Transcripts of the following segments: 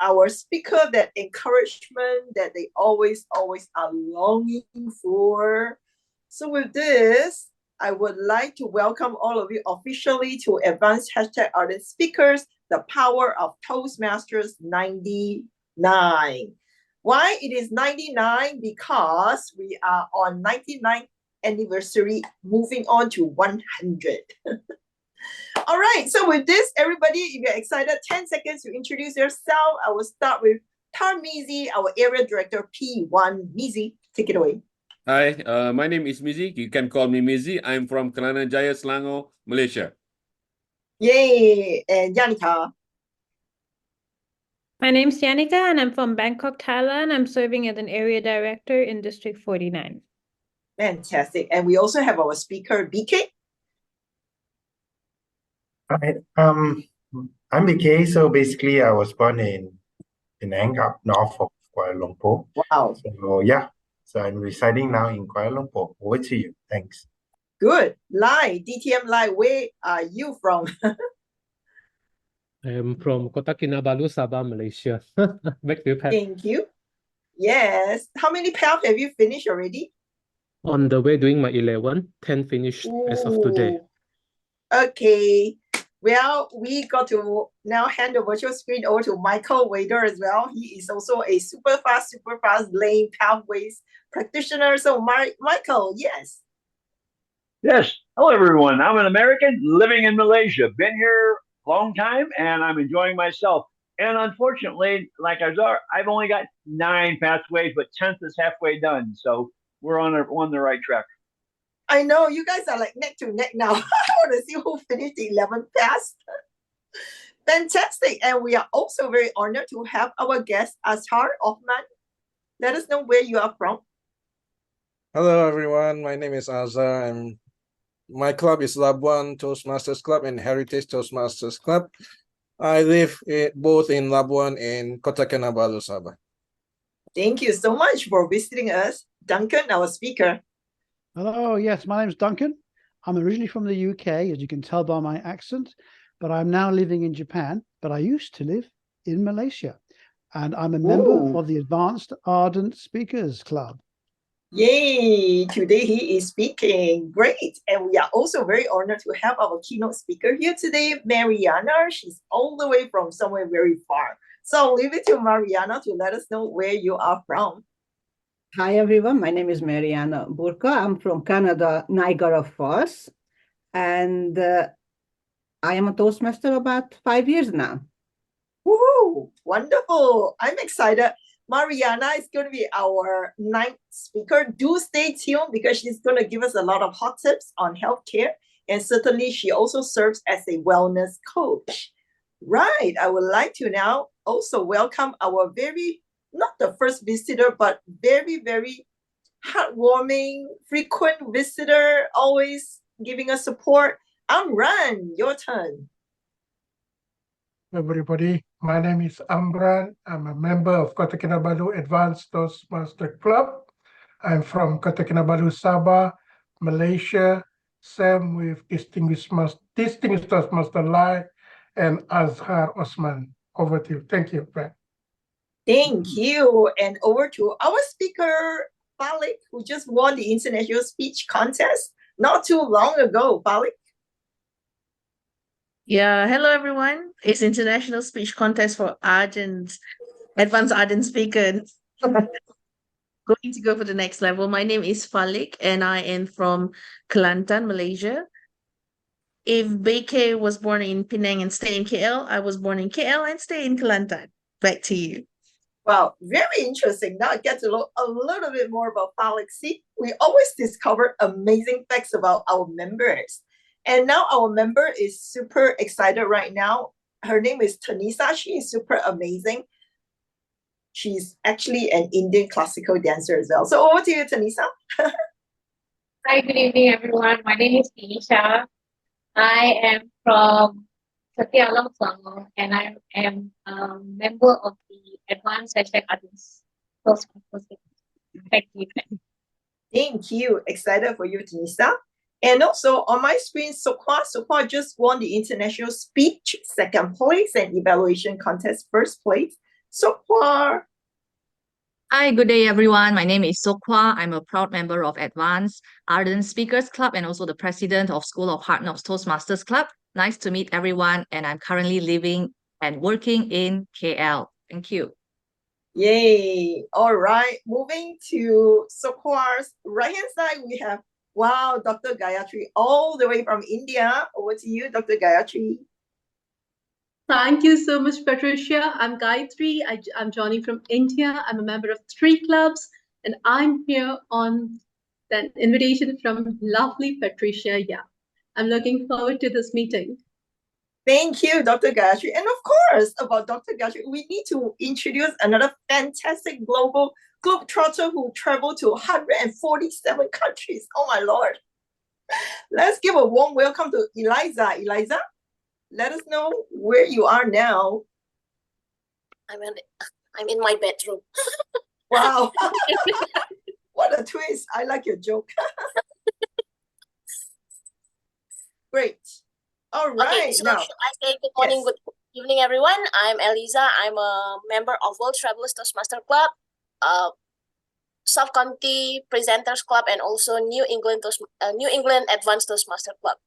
our speaker that encouragement that they always are longing for. So with this, I would like to welcome all of you officially to Advanced #ArdentSpeakers, the power of Toastmasters 99. Why it is 99? Because we are on 99th anniversary, moving on to 100. All right, so with this, everybody, if you're excited, 10 seconds to introduce yourself. I will start with Tarmizi, our area director, P1. Mizi, take it away. Hi, my name is Mizi. You can call me Mizi. I'm from Kelana Jaya, Selangor, Malaysia. Yay, and Yanika. My name is Yanika, and I'm from Bangkok, Thailand. I'm serving as an area director in District 49. Fantastic. And we also have our speaker, BK. Hi, I'm BK. So basically, I was born in Penang, up north of Kuala Lumpur. Wow. So yeah, so I'm residing now in Kuala Lumpur. Over to you. Thanks. Good. Lai, DTM Lai, where are you from? I'm from Kota Kinabalu, Sabah, Malaysia. Back to you, Pat. Thank you. Yes. How many PALs have you finished already? On the way doing my 11, 10 finished as of today. Okay. Well, we got to now hand the virtual screen over to Michael Wader as well. He is also a super fast lane pathways practitioner. So Michael, yes. Yes. Hello, everyone. I'm an American living in Malaysia. Been here a long time, and I'm enjoying myself. And unfortunately, like I've only got 9 pathways, but 10th is halfway done. So we're on the right track. I know you guys are like neck to neck now. I want to see who finished the 11th pass. Fantastic. And we are also very honored to have our guest, Azhar Othman. Let us know where you are from. Hello, everyone. My name is Azhar. My club is Labuan Toastmasters Club and Heritage Toastmasters Club. I live both in Labuan and Kota Kinabalu, Sabah. Thank you so much for visiting us. Duncan, our speaker. Hello, yes, my name is Duncan. I'm originally from the UK, as you can tell by my accent, but I'm now living in Japan, but I used to live in Malaysia. And I'm a member of the Advanced ArdentSpeakers Club. Yay! Today he is speaking. Great. And we are also very honored to have our keynote speaker here today, Mariana. She's all the way from somewhere very far. So I'll leave it to Mariana to let us know where you are from. Hi, everyone. My name is Mariana Burka. I'm from Canada, Niagara Falls. And I am a Toastmaster about 5 years now. Woohoo! Wonderful. I'm excited. Mariana is going to be our 9th speaker. Do stay tuned because she's going to give us a lot of hot tips on healthcare. And certainly she also serves as a wellness coach. Right. I would like to now also welcome our not the first visitor, but very, very heartwarming, frequent visitor, always giving us support. Amran, your turn. Everybody, my name is Amran. I'm a member of Kota Kinabalu Advanced Toastmaster Club. I'm from Kota Kinabalu, Sabah, Malaysia. Same with distinguished Toastmaster Lai and Azhar Osman. Over to you. Thank you, Brad. Thank you. And over to our speaker, Falik, who just won the International Speech Contest not too long ago. Falik. Yeah, hello everyone. It's International Speech Contest for Advanced ArdentSpeakers. Going to go for the next level. My name is Falik and I am from Kelantan, Malaysia. If BK was born in Penang and stay in KL, I was born in KL and stay in Kelantan. Back to you. Wow, very interesting. Now I get to know a little bit more about Falik. See, we always discover amazing facts about our members. And now our member is super excited right now. Her name is Tanisa. She is super amazing. She's actually an Indian classical dancer as well. So over to you, Tanisa. Hi, good evening, everyone. My name is Tanisha. I am from Satya Selangor, and I am a member of the Advanced ArdentSpeakers. Thank you. Thank you. Excited for you, Tanisa. And also on my screen, Sokwa just won the International Speech 2nd place and Evaluation Contest 1st place. Sokhwa. Hi, good day, everyone. My name is Sokhwa. I'm a proud member of Advanced ArdentSpeakers Club and also the president of School of Hard Knocks Toastmasters Club. Nice to meet everyone, and I'm currently living and working in KL. Thank you. Yay. All right. Moving to Sokhwa's right-hand side, we have, wow, Dr. Gayatri, all the way from India. Over to you, Dr. Gayatri. Thank you so much, Patricia. I'm Gayatri. I'm joining from India. I'm a member of 3 clubs, and I'm here on an invitation from lovely Patricia. Yeah, I'm looking forward to this meeting. Thank you, Dr. Gayatri. And of course, about Dr. Gayatri, we need to introduce another fantastic global globetrotter who traveled to 147 countries. Oh, my Lord. Let's give a warm welcome to Eliza. Eliza, let us know where you are now. I'm in my bedroom. Wow. What a twist. I like your joke. Great. All right. Okay, so now, should I say good morning, yes. good evening, everyone? I'm Eliza. I'm a member of World Travelers Toastmaster Club, Sub-County Presenters Club, and also New England Advanced Toastmaster Club.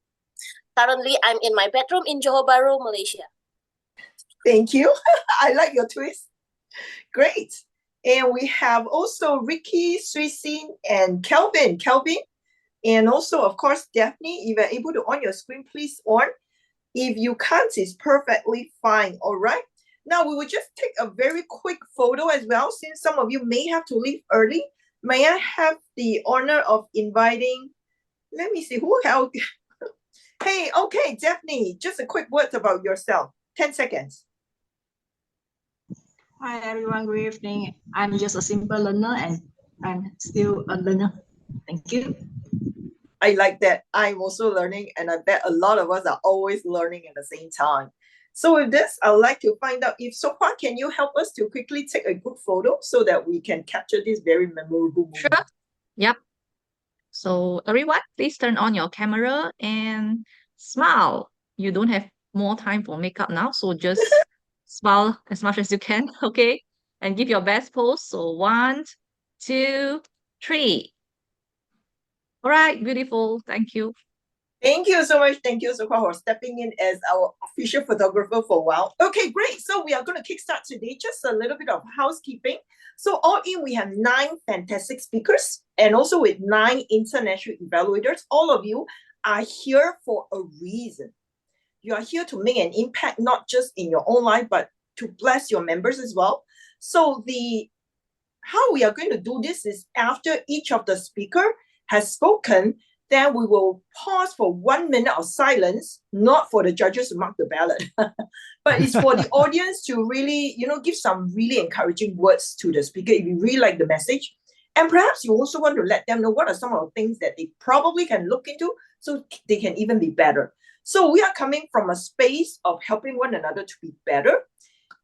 Currently, I'm in my bedroom in Johor Bahru, Malaysia. Thank you. I like your twist. Great. And we have also Ricky, Suisin, and Kelvin. Kelvin. And also, of course, Daphne, if you're able to on your screen, please on. If you can't, it's perfectly fine. All right. Now, we will just take a very quick photo as well, since some of you may have to leave early. May I have the honor of inviting, let me see, who held? Hey, okay, Daphne, just a quick word about yourself. 10 seconds. Hi, everyone. Good evening. I'm just a simple learner, and I'm still a learner. Thank you. I like that. I'm also learning, and I bet a lot of us are always learning at the same time. So with this, I would like to find out if Sokhwa, can you help us to quickly take a good photo so that we can capture this very memorable moment? Sure. Yep. So everyone, please turn on your camera and smile. You don't have more time for makeup now, so just smile as much as you can, okay? And give your best pose. So 1, 2, 3. All right, beautiful. Thank you. Thank you so much. Thank you, Sokhwa, for stepping in as our official photographer for a while. Okay, great. So we are going to kickstart today. Just a little bit of housekeeping. So all in, we have 9 fantastic speakers and also with 9 international evaluators. All of you are here for a reason. You are here to make an impact, not just in your own life, but to bless your members as well. So how we are going to do this is after each of the speaker has spoken, then we will pause for 1 minute of silence, not for the judges to mark the ballot, but it's for the audience to really, give some really encouraging words to the speaker if you really like the message. And perhaps you also want to let them know what are some of the things that they probably can look into so they can even be better. So we are coming from a space of helping one another to be better.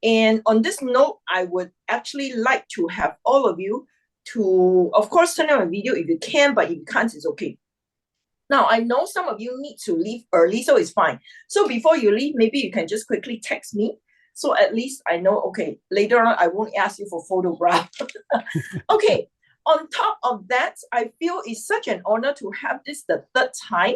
And on this note, I would actually like to have all of you to, of course, turn on a video if you can, but if you can't, it's okay. Now, I know some of you need to leave early, so it's fine. So before you leave, maybe you can just quickly text me. So at least I know, okay, later on, I won't ask you for photograph. Okay, on top of that, I feel it's such an honor to have this the 3rd time.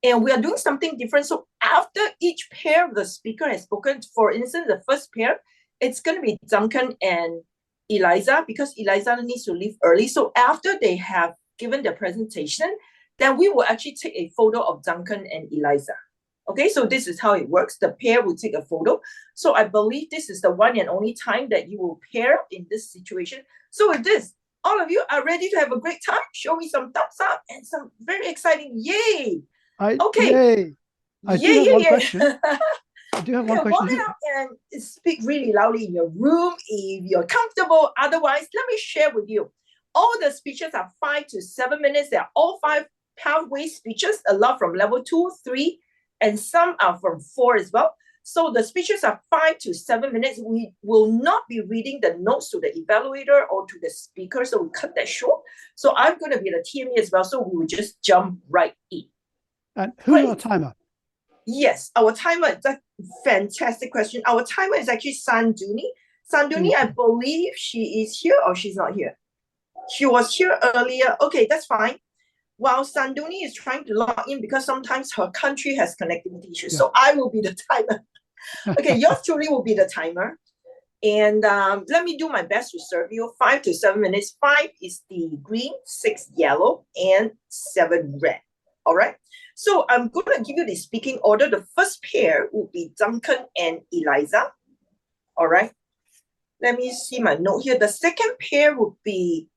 And we are doing something different. So after each pair of the speaker has spoken, for instance, the first pair, it's going to be Duncan and Eliza, because Eliza needs to leave early. So after they have given their presentation, then we will actually take a photo of Duncan and Eliza. Okay, so this is how it works. The pair will take a photo. So I believe this is the one and only time that you will pair in this situation. So with this, all of you are ready to have a great time. Show me some thumbs up and some very exciting yay. Okay. Yay. I do have one question. I do have one question. Warm it up and speak really loudly in your room if you're comfortable. Otherwise, let me share with you. All the speeches are 5 to 7 minutes. They're all 5 pathway speeches, a lot from level 2, 3, and some are from 4 as well. So the speeches are 5 to 7 minutes. We will not be reading the notes to the evaluator or to the speaker, so we cut that short. So I'm going to be the TME as well, so we will just jump right in. And who's our timer? Yes, our timer is a fantastic question. Our timer is actually Sanduni. Sanduni, I believe she is here or she's not here. She was here earlier. Okay, that's fine. While Sanduni is trying to log in because sometimes her country has connectivity issues. Yeah. So I will be the timer. Okay, yours truly will be the timer. And let me do my best to serve you 5 to 7 minutes. 5 is the green, 6 yellow, and 7 red. All right. So I'm going to give you the speaking order. The first pair will be Duncan and Eliza. All right. Let me see my note here. The second pair will be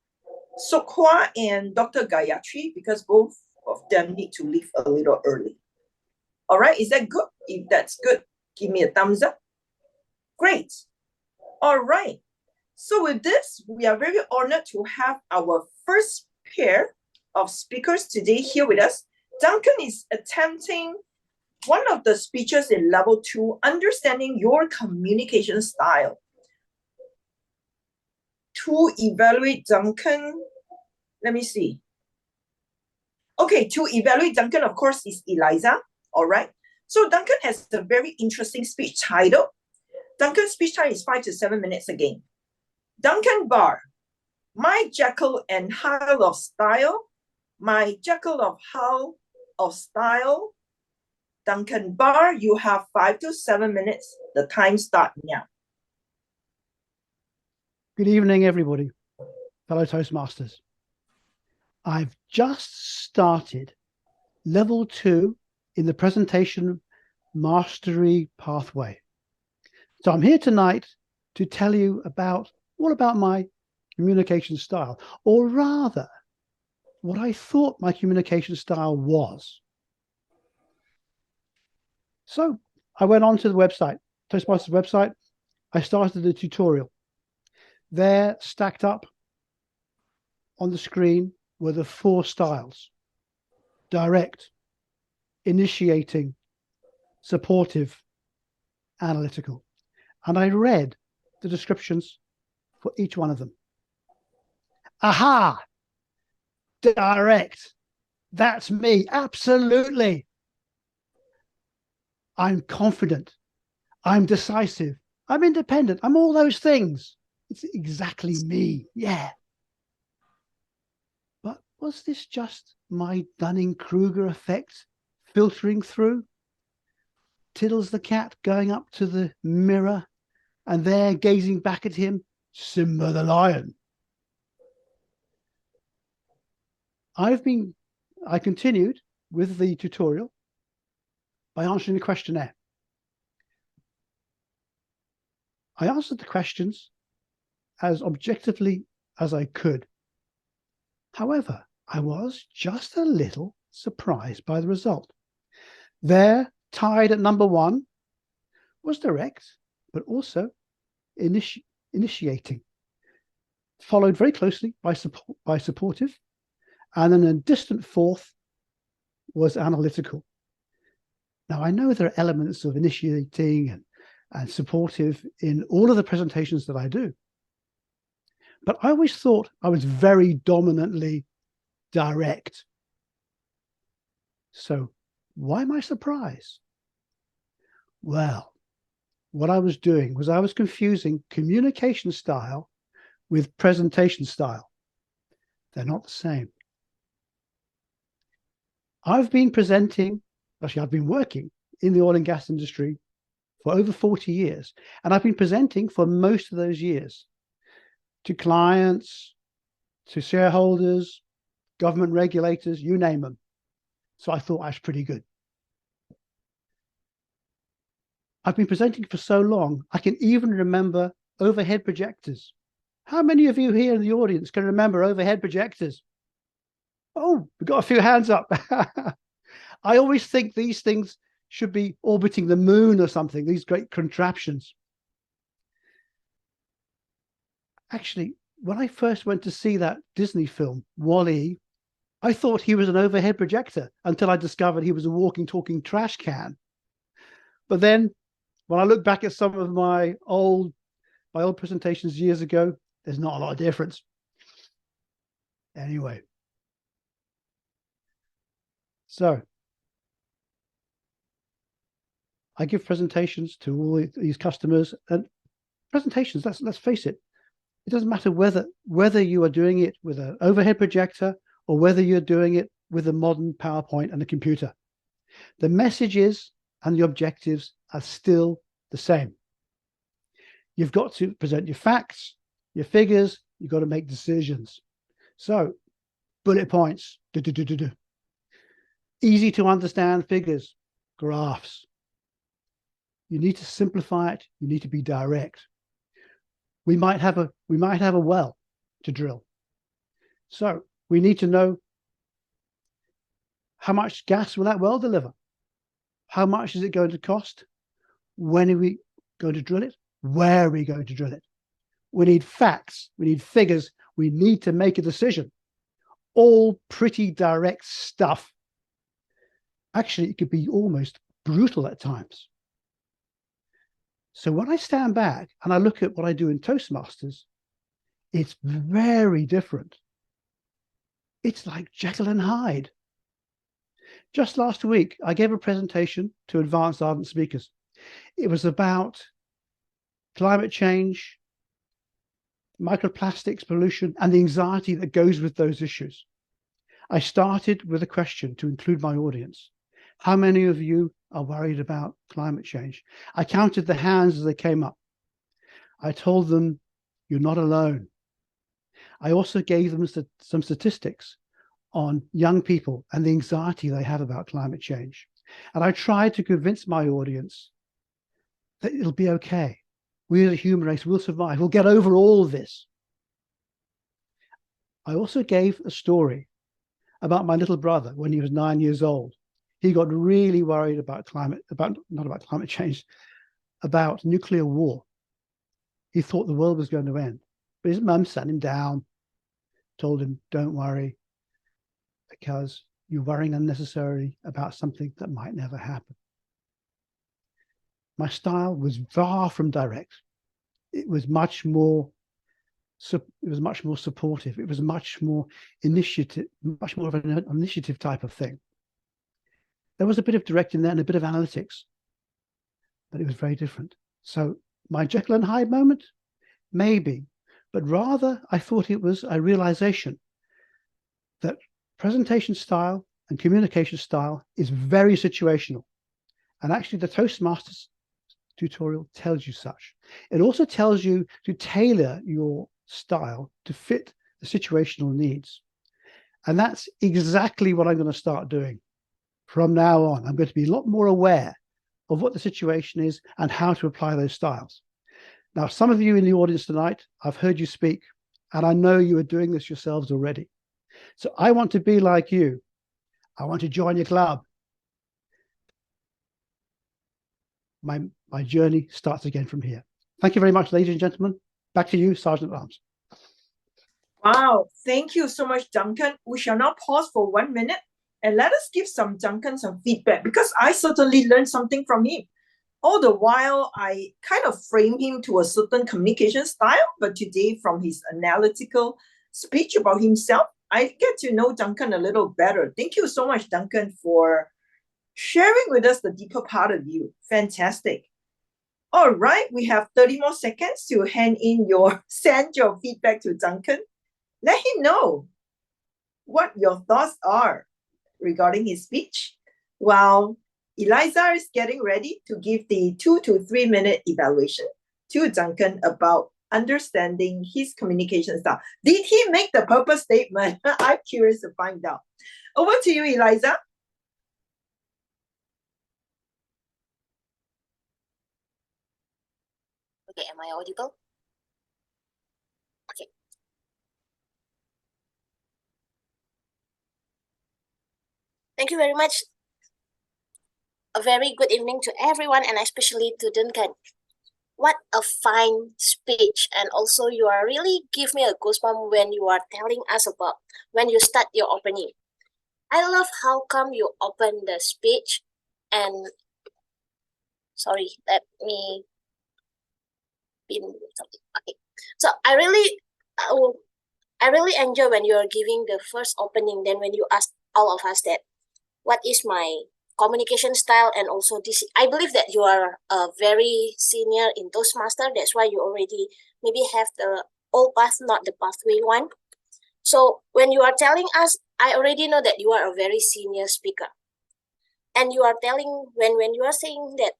Sokhwa and Dr. Gayatri because both of them need to leave a little early. All right. Is that good? If that's good, give me a thumbs up. Great. All right. So with this, we are very honored to have our first pair of speakers today here with us. Duncan is attempting one of the speeches in level 2, understanding your communication style. To evaluate Duncan, let me see. Okay, to evaluate Duncan, of course, is Eliza. All right. So Duncan has a very interesting speech title. Duncan's speech time is 5 to 7 minutes again. Duncan Barr, my Jekyll and Hyde of style, my Jekyll of Hyde of style. Duncan Barr, you have 5 to 7 minutes. The time starts now. Good evening, everybody, fellow Toastmasters. I've just started level 2 in the presentation mastery pathway. So I'm here tonight to tell you all about my communication style, or rather, what I thought my communication style was. So I went onto the website, Toastmasters website. I started the tutorial. There, stacked up on the screen, were the 4 styles: direct, initiating, supportive, analytical. And I read the descriptions for each one of them. Aha! Direct. That's me. Absolutely. I'm confident. I'm decisive. I'm independent. I'm all those things. It's exactly me. Yeah. But was this just my Dunning-Kruger effect filtering through? Tiddles the cat going up to the mirror and there gazing back at him, Simba the lion. I continued with the tutorial by answering the questionnaire. I answered the questions as objectively as I could. However, I was just a little surprised by the result. There, tied at number 1, was direct, but also initiating, followed very closely by supportive, and then a distant 4th was analytical. Now, I know there are elements of initiating and supportive in all of the presentations that I do, but I always thought I was very dominantly direct. So why my surprise? Well, what I was doing was I was confusing communication style with presentation style. They're not the same. I've been working in the oil and gas industry for over 40 years, and I've been presenting for most of those years to clients, to shareholders, government regulators, you name them. So I thought I was pretty good. I've been presenting for so long, I can even remember overhead projectors. How many of you here in the audience can remember overhead projectors? Oh, we've got a few hands up. I always think these things should be orbiting the moon or something, these great contraptions. Actually, when I first went to see that Disney film, WALL-E, I thought he was an overhead projector until I discovered he was a walking, talking trash can. But then when I look back at some of my old presentations years ago, there's not a lot of difference. Anyway. So I give presentations to all these customers, and presentations, let's face it, it doesn't matter whether you are doing it with an overhead projector or whether you're doing it with a modern PowerPoint and a computer. The messages and the objectives are still the same. You've got to present your facts, your figures, you've got to make decisions. So, bullet points, easy to understand figures, graphs. You need to simplify it, you need to be direct. We might have a well to drill. So we need to know how much gas will that well deliver? How much is it going to cost? When are we going to drill it? Where are we going to drill it? We need facts, we need figures, we need to make a decision. All pretty direct stuff. Actually, it could be almost brutal at times. So when I stand back and I look at what I do in Toastmasters, it's very different. It's like Jekyll and Hyde. Just last week, I gave a presentation to advanced ardent speakers. It was about climate change, microplastics, pollution, and the anxiety that goes with those issues. I started with a question to include my audience. How many of you are worried about climate change? I counted the hands as they came up. I told them, you're not alone. I also gave them some statistics on young people and the anxiety they have about climate change. And I tried to convince my audience that it'll be okay. We as a human race will survive. We'll get over all of this. I also gave a story about my little brother when he was 9 years old. He got really worried about not about climate change, about nuclear war. He thought the world was going to end. But his mum sat him down, told him, don't worry, because you're worrying unnecessarily about something that might never happen. My style was far from direct. It was much more supportive. It was much more of an initiative type of thing. There was a bit of direct in there and a bit of analytics, but it was very different. So my Jekyll and Hyde moment, maybe, but rather I thought it was a realization that presentation style and communication style is very situational. And actually the Toastmasters tutorial tells you such. It also tells you to tailor your style to fit the situational needs. And that's exactly what I'm going to start doing. From now on, I'm going to be a lot more aware of what the situation is and how to apply those styles. Now, some of you in the audience tonight, I've heard you speak, and I know you are doing this yourselves already. So I want to be like you. I want to join your club. My journey starts again from here. Thank you very much, ladies and gentlemen. Back to you, Sergeant at Arms. Wow, thank you so much, Duncan. We shall now pause for 1 minute and let us give Duncan some feedback, because I certainly learned something from him. All the while, I kind of frame him to a certain communication style, but today from his analytical speech about himself, I get to know Duncan a little better. Thank you so much, Duncan, for sharing with us the deeper part of you. Fantastic. All right, we have 30 more seconds to send your feedback to Duncan. Let him know what your thoughts are regarding his speech, while Eliza is getting ready to give the 2 to 3 minute evaluation to Duncan about understanding his communication style. Did he make the purpose statement? I'm curious to find out. Over to you, Eliza. Okay, am I audible? Okay. Thank you very much. A very good evening to everyone, and especially to Duncan. What a fine speech. And also you are really give me a goosebump when you are telling us about when you start your opening. I love how come you open the speech and sorry, let me pin something. Okay. So I really enjoy when you are giving the first opening, then when you ask all of us that what is my communication style, and also this. I believe that you are a very senior in Toastmaster. That's why you already maybe have the old path, not the pathway one. So when you are telling us, I already know that you are a very senior speaker. And you are telling, when you are saying that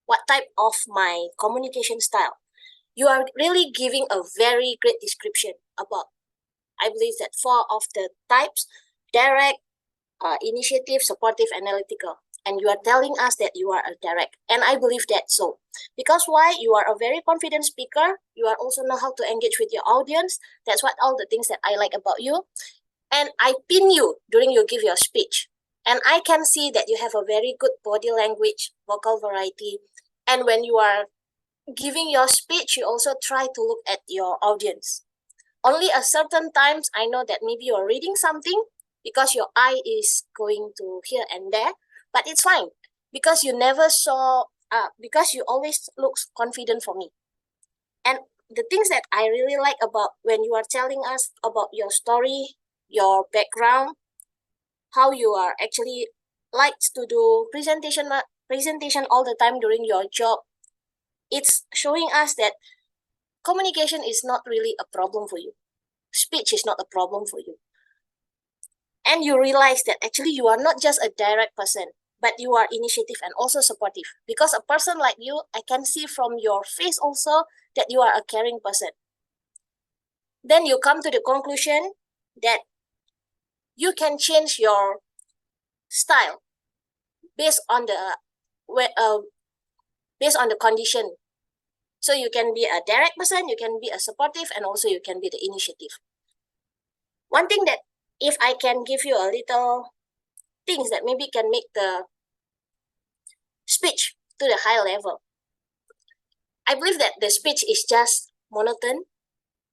what type of my communication style, you are really giving a very great description about, I believe that 4 of the types: direct, initiative, supportive, analytical. And you are telling us that you are a direct. And I believe that so. Because why? You are a very confident speaker. You are also know how to engage with your audience. That's what all the things that I like about you. And I pin you during you give your speech. And I can see that you have a very good body language, vocal variety. And when you are giving your speech, you also try to look at your audience. Only a certain times I know that maybe you're reading something because your eye is going to here and there, but it's fine because you never saw, because you always look confident for me. And the things that I really like about when you are telling us about your story, your background, how you are actually likes to do presentation all the time during your job, it's showing us that communication is not really a problem for you. Speech is not a problem for you. And you realize that actually you are not just a direct person, but you are initiative and also supportive. Because a person like you, I can see from your face also that you are a caring person. Then you come to the conclusion that you can change your style based on the condition. So you can be a direct person, you can be a supportive, and also you can be the initiative. One thing that if I can give you a little things that maybe can make the speech to the high level. I believe that the speech is just monotone.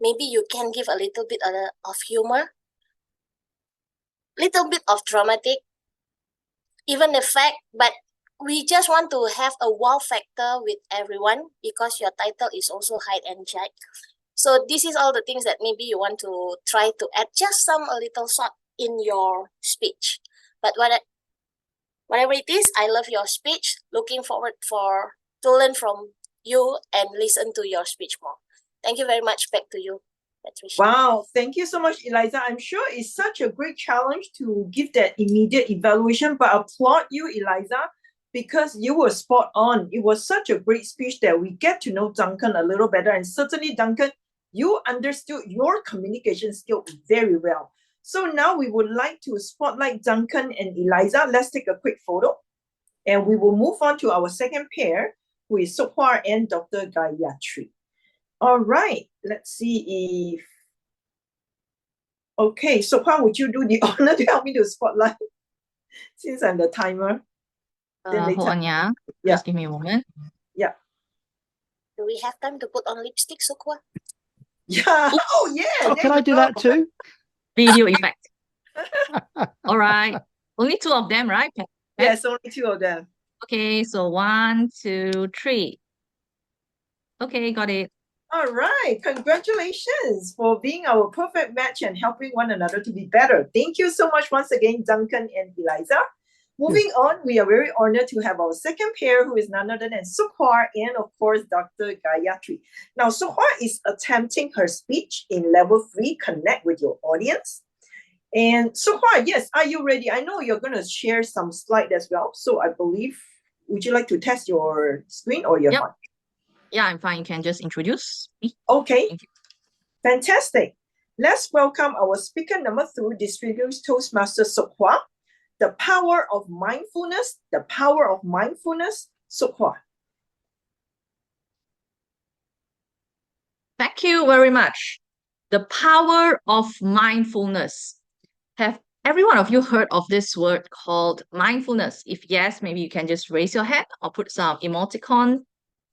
Maybe you can give a little bit of humor, little bit of dramatic, even the fact, but we just want to have a wow factor with everyone because your title is also hide and jack. So this is all the things that maybe you want to try to add just a little salt in your speech. But whatever it is, I love your speech. Looking forward to learn from you and listen to your speech more. Thank you very much. Back to you, Patricia. Wow, thank you so much, Eliza. I'm sure it's such a great challenge to give that immediate evaluation, but I applaud you, Eliza, because you were spot on. It was such a great speech that we get to know Duncan a little better. And certainly, Duncan, you understood your communication skill very well. So now we would like to spotlight Duncan and Eliza. Let's take a quick photo. And we will move on to our second pair, who is Sokhwar and Dr. Gayatri. All right, let's see if... Okay, Sokhwar, would you do the honor to help me to spotlight? Since I'm the timer. Hold on, yeah. Just give me a moment. Yeah. Do we have time to put on lipstick, Sokhwar? Yeah. Oh, yeah. Oh, can I do that too? Video effect. All right. Only 2 of them, right? Yes, only 2 of them. Okay, so 1, 2, 3. Okay, got it. All right. Congratulations for being our perfect match and helping one another to be better. Thank you so much once again, Duncan and Eliza. Moving on, we are very honored to have our second pair, who is none other than Sokhwar and, of course, Dr. Gayatri. Now, Sokhwar is attempting her speech in level 3, Connect with Your Audience. And Sokhwar, yes, are you ready? I know you're going to share some slide as well. So I believe, would you like to test your screen or your mic? Yeah, I'm fine. You can just introduce me. Okay, fantastic. Let's welcome our speaker number 3, Distinguished Toastmaster Sokhwar. The power of mindfulness, the power of mindfulness, Sokhwar. Thank you very much. The power of mindfulness. Have every one of you heard of this word called mindfulness? If yes, maybe you can just raise your hand or put some emoticon.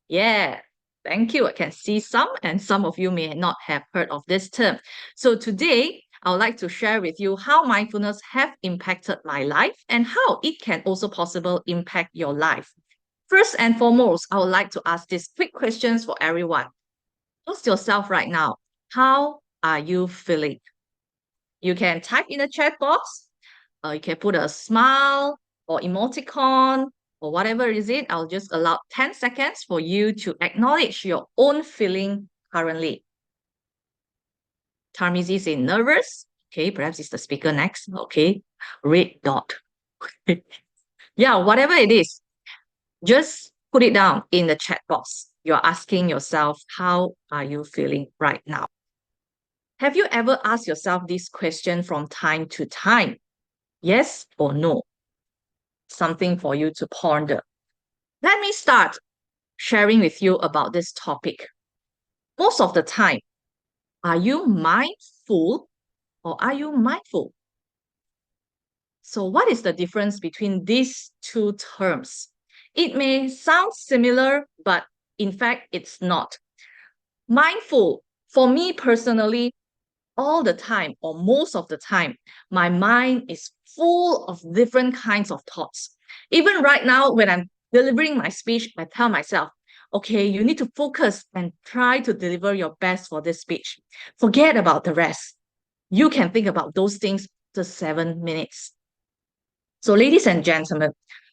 Yeah, thank you. I can see some, and some of you may not have heard of this term. So today, I would like to share with you how mindfulness have impacted my life and how it can also possibly impact your life. First and foremost, I would like to ask these quick questions for everyone. Ask yourself right now, how are you feeling? You can type in the chat box, you can put a smile, or emoticon or whatever is it, I'll just allow 10 seconds for you to acknowledge your own feeling currently. Tarmizi say nervous. Okay, perhaps it's the speaker next. Okay, red dot. Yeah, whatever it is, just put it down in the chat box. You're asking yourself, how are you feeling right now? Have you ever asked yourself this question from time to time? Yes or no? Something for you to ponder. Let me start sharing with you about this topic. Most of the time, are you mindful or are you mindful? So what is the difference between these two terms? It may sound similar, but in fact, it's not. Mindful, for me personally, all the time or most of the time, my mind is full of different kinds of thoughts. Even right now, when I'm delivering my speech, I tell myself, okay, you need to focus and try to deliver your best for this speech. Forget about the rest. You can think about those things for 7 minutes. So ladies and gentlemen,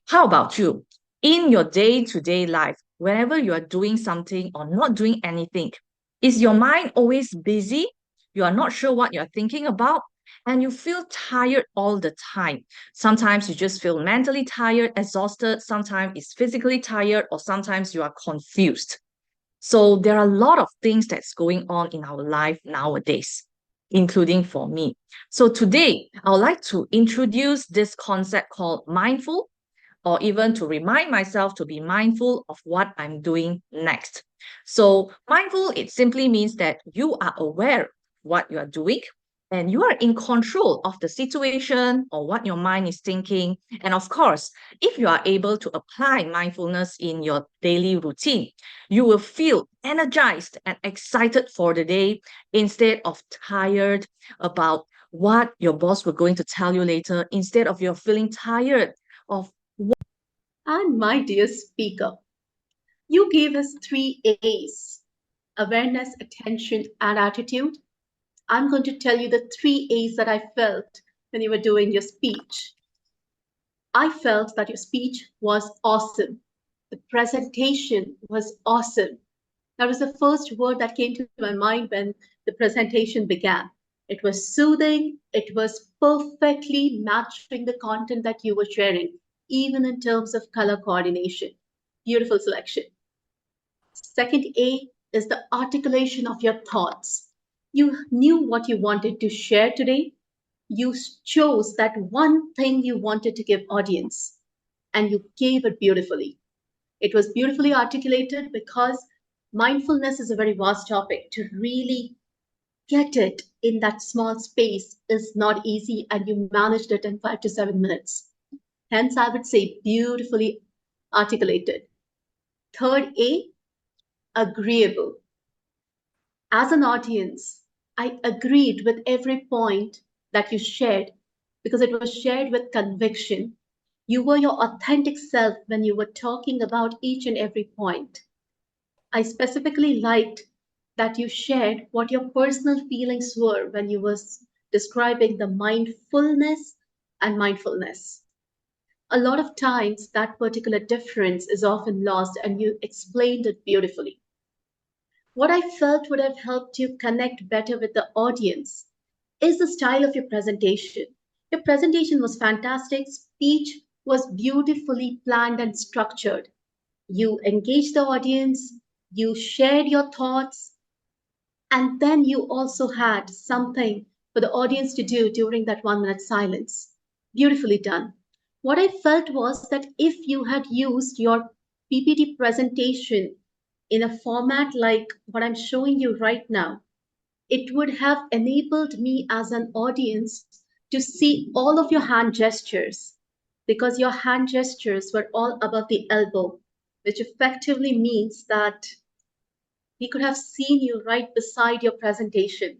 how about you? In your day-to-day life, whenever you are doing something or not doing anything, is your mind always busy? You are not sure what you're thinking about, and you feel tired all the time. Sometimes you just feel mentally tired, exhausted. Sometimes it's physically tired, or sometimes you are confused. So there are a lot of things that's going on in our life nowadays, including for me. So today, I would like to introduce this concept called mindful, or even to remind myself to be mindful of what I'm doing next. So mindful, it simply means that you are aware of what you are doing and you are in control of the situation or what your mind is thinking. And of course, if you are able to apply mindfulness in your daily routine, you will feel energized and excited for the day instead of tired about what your boss were going to tell you later, instead of you're feeling tired of. And my dear speaker, you gave us 3 A's: awareness, attention, and attitude. I'm going to tell you the 3 A's that I felt when you were doing your speech. I felt that your speech was awesome. The presentation was awesome. That was the first word that came to my mind when the presentation began. It was soothing. It was perfectly matching the content that you were sharing, even in terms of color coordination. Beautiful selection. Second A is the articulation of your thoughts. You knew what you wanted to share today. You chose that one thing you wanted to give audience, and you gave it beautifully. It was beautifully articulated because mindfulness is a very vast topic. To really get it in that small space is not easy, and you managed it in 5 to 7 minutes. Hence, I would say beautifully articulated. Third A, agreeable. As an audience, I agreed with every point that you shared because it was shared with conviction. You were your authentic self when you were talking about each and every point. I specifically liked that you shared what your personal feelings were when you were describing the mindfulness and mindfulness. A lot of times that particular difference is often lost, and you explained it beautifully. What I felt would have helped you connect better with the audience is the style of your presentation. Your presentation was fantastic. Speech was beautifully planned and structured. You engaged the audience, you shared your thoughts, and then you also had something for the audience to do during that 1 minute silence. Beautifully done. What I felt was that if you had used your PPT presentation in a format like what I'm showing you right now, it would have enabled me as an audience to see all of your hand gestures, because your hand gestures were all above the elbow, which effectively means that we could have seen you right beside your presentation,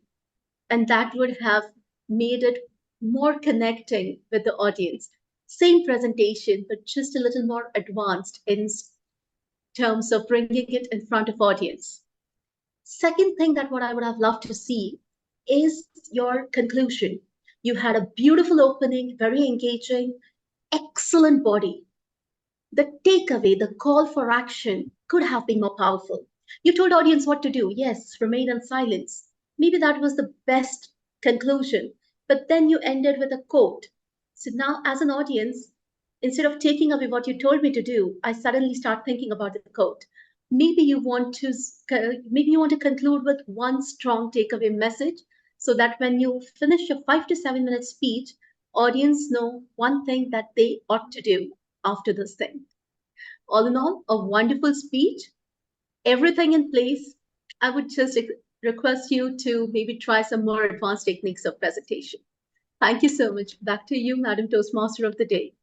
and that would have made it more connecting with the audience. Same presentation, but just a little more advanced in terms of bringing it in front of audience. Second thing that what I would have loved to see is your conclusion. You had a beautiful opening, very engaging, excellent body. The takeaway, the call for action could have been more powerful. You told audience what to do. Yes, remain in silence. Maybe that was the best conclusion. But then you ended with a quote. So now as an audience, instead of taking away what you told me to do, I suddenly start thinking about the quote. Maybe you want to conclude with one strong takeaway message so that when you finish your 5 to 7 minute speech, audience know one thing that they ought to do after this thing. All in all, a wonderful speech, everything in place. I would just request you to maybe try some more advanced techniques of presentation. Thank you so much. Back to you, Madam Toastmaster of the Day.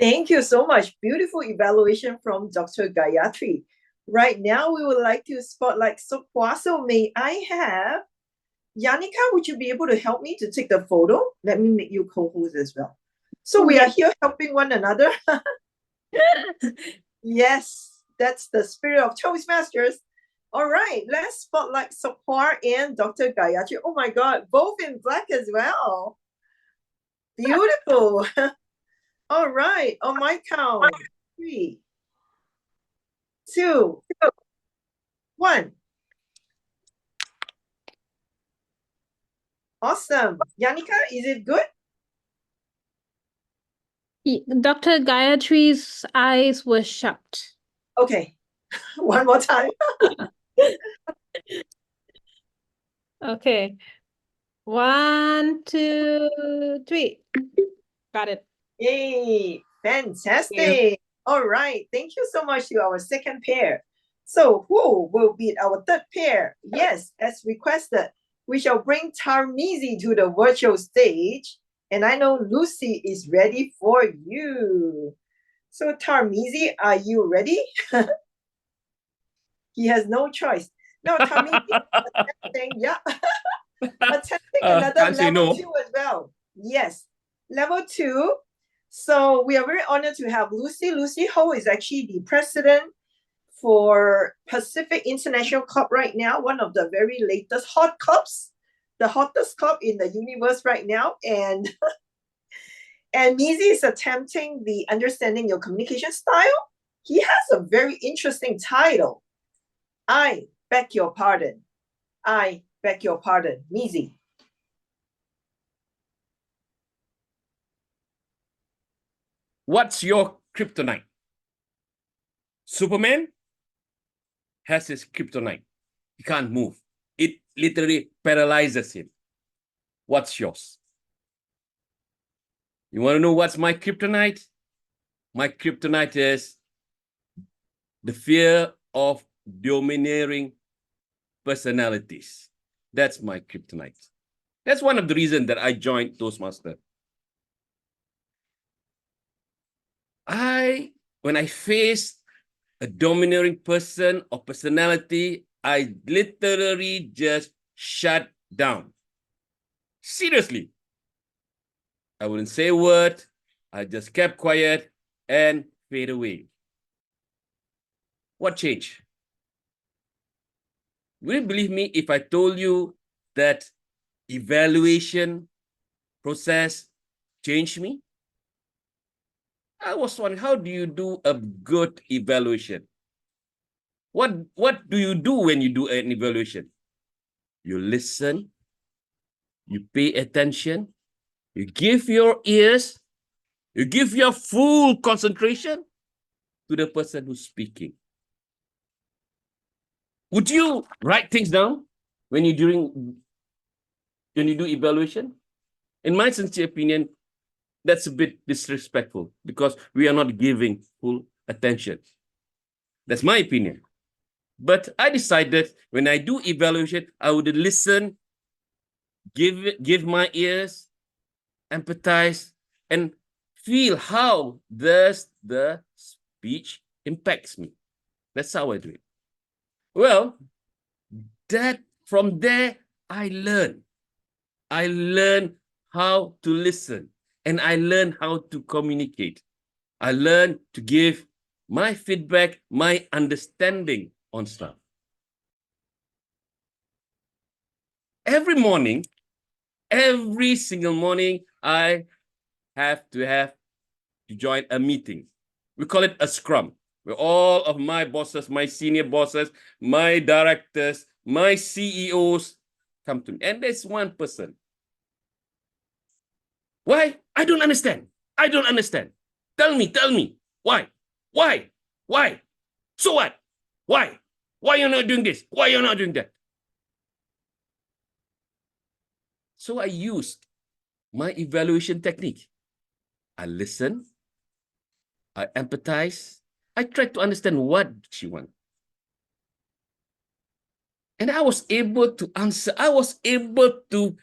Thank you so much. Beautiful evaluation from Dr. Gayatri. Right now, we would like to spotlight Sokwa. So may I have Yanika, would you be able to help me to take the photo? Let me make you co-host as well. So we are here helping one another. Yes, that's the spirit of Toastmasters. All right, let's spotlight Sokwa and Dr. Gayatri. Oh my God, both in black as well. Beautiful. All right, on my count, 3, 2, 1. Awesome. Yanika, is it good? Dr. Gayatri's eyes were shut. Okay, one more time. Okay. 1, 2, 3. Got it. Yay, fantastic. All right, thank you so much to our second pair. So who will be our third pair? Yes, as requested, we shall bring Tarmizi to the virtual stage. And I know Lucy is ready for you. So Tarmizi, are you ready? He has no choice. Now Tarmizi attempting, yeah, attempting another can't say level no. 2 as well. Yes, level 2. So we are very honored to have Lucy. Lucy Ho is actually the president for Pacific International Club right now, one of the very latest hot clubs, the hottest club in the universe right now. And Mizi is attempting the Understanding Your Communication Style. He has a very interesting title. I beg your pardon. I beg your pardon. Mizi. What's your kryptonite? Superman has his kryptonite. He can't move. It literally paralyzes him. What's yours? You want to know what's my kryptonite? My kryptonite is the fear of domineering personalities. That's my kryptonite. That's one of the reasons that I joined Toastmasters. When I face a domineering person or personality, I literally just shut down. Seriously. I wouldn't say a word. I just kept quiet and fade away. What changed? Will you believe me if I told you that evaluation process changed me? I was wondering, how do you do a good evaluation? What do you do when you do an evaluation? You listen, you pay attention, you give your ears, you give your full concentration to the person who's speaking. Would you write things down when you do evaluation? In my sincere opinion, that's a bit disrespectful because we are not giving full attention. That's my opinion. But I decided when I do evaluation, I would listen, give my ears, empathize, and feel how does the speech impacts me. That's how I do it. Well, from there, I learn. I learn how to listen, and I learn how to communicate. I learn to give my feedback, my understanding on stuff. Every morning, every single morning, I have to have to join a meeting. We call it a scrum, where all of my bosses, my senior bosses, my directors, my CEOs come to me. And there's one person. Why? I don't understand. I don't understand. Tell me. Why? Why? So what? Why? Why you're not doing this? Why you're not doing that? So I used my evaluation technique. I listen, I empathize, I try to understand what she wants. And I was able to answer, I was able to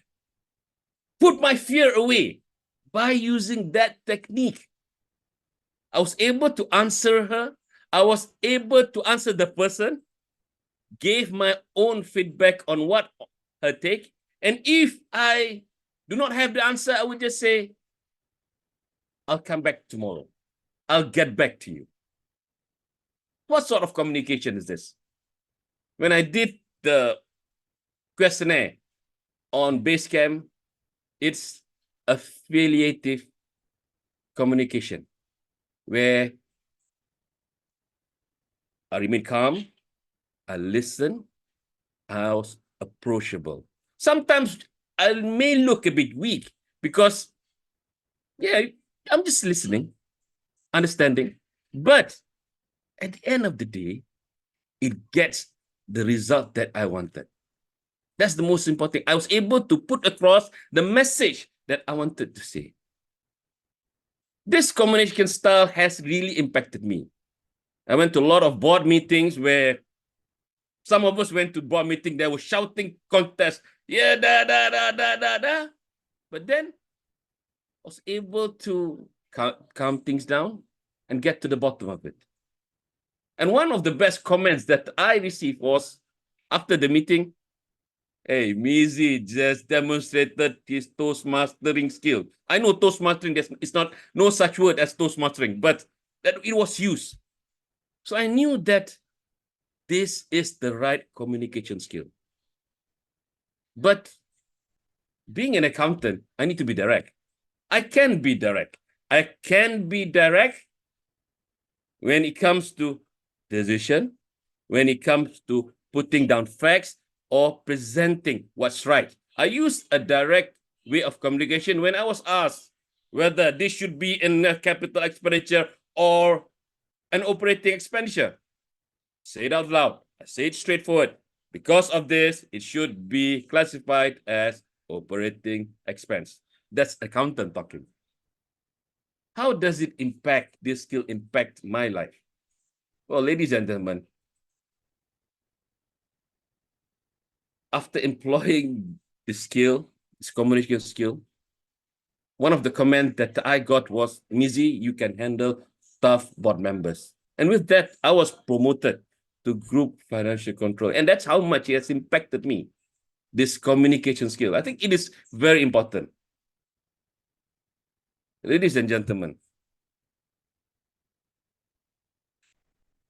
put my fear away by using that technique. I was able to answer her. I was able to answer the person, gave my own feedback on what her take. And if I do not have the answer, I would just say, I'll come back tomorrow. I'll get back to you. What sort of communication is this? When I did the questionnaire on Basecamp, it's affiliative communication, where I remain calm, I listen, I was approachable. Sometimes I may look a bit weak because, yeah, I'm just listening, understanding. But at the end of the day, it gets the result that I wanted. That's the most important thing. I was able to put across the message that I wanted to say. This communication style has really impacted me. I went to a lot of board meetings where some of us went to board meeting, they were shouting contest, yeah, da. But then I was able to calm things down and get to the bottom of it. And one of the best comments that I received was, after the meeting, hey, Mizi just demonstrated his Toastmastering skill. I know Toastmastering, it's not no such word as Toastmastering, but that it was used. So I knew that this is the right communication skill. But being an accountant, I need to be direct. I can be direct. I can be direct when it comes to decision, when it comes to putting down facts or presenting what's right. I used a direct way of communication when I was asked whether this should be in a capital expenditure or an operating expenditure. Say it out loud. I say it straightforward. Because of this, it should be classified as operating expense. That's accountant talking. How does it impact, this skill impact my life? Well, ladies and gentlemen, after employing this skill, this communication skill, one of the comments that I got was, Mizi, you can handle tough board members. And with that, I was promoted to group financial control. And that's how much it has impacted me, this communication skill. I think it is very important. Ladies and gentlemen,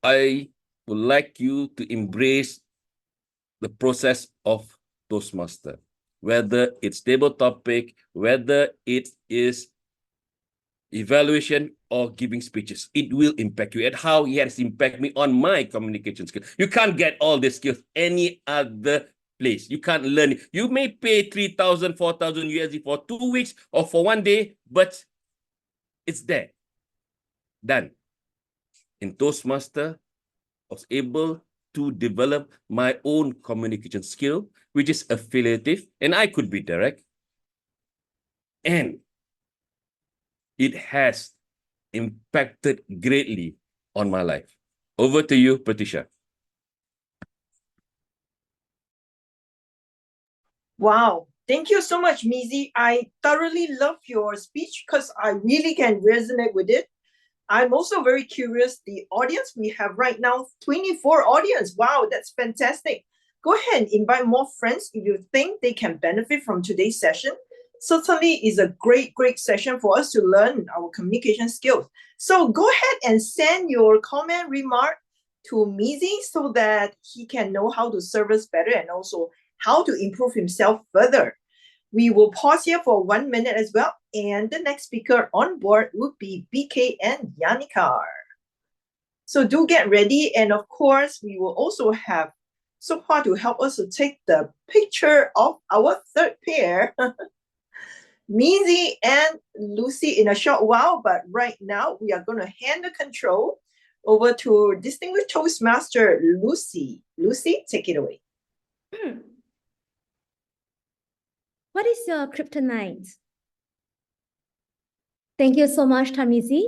I would like you to embrace the process of Toastmaster, whether it's table topic, whether it is evaluation or giving speeches. It will impact you, and how it has impacted me on my communication skills. You can't get all these skills any other place. You can't learn it. You may pay 3,000, 4,000 USD for 2 weeks or for 1 day, but it's there. Done. In Toastmaster, I was able to develop my own communication skill, which is affiliative, and I could be direct. And it has impacted greatly on my life. Over to you, Patricia. Wow. Thank you so much, Mizi. I thoroughly love your speech because I really can resonate with it. I'm also very curious, the audience we have right now, 24 audience. Wow, that's fantastic. Go ahead and invite more friends if you think they can benefit from today's session. Certainly is a great session for us to learn our communication skills. So go ahead and send your comment, remark to Mizi so that he can know how to serve us better and also how to improve himself further. We will pause here for 1 minute as well. And the next speaker on board would be BK and Yannika. So do get ready. And of course, we will also have Sophia to help us to take the picture of our third pair, Mizzy and Lucy, in a short while. But right now, we are going to hand the control over to distinguished Toastmaster Lucy. Lucy, take it away. What is your kryptonite? Thank you so much, Tamizi,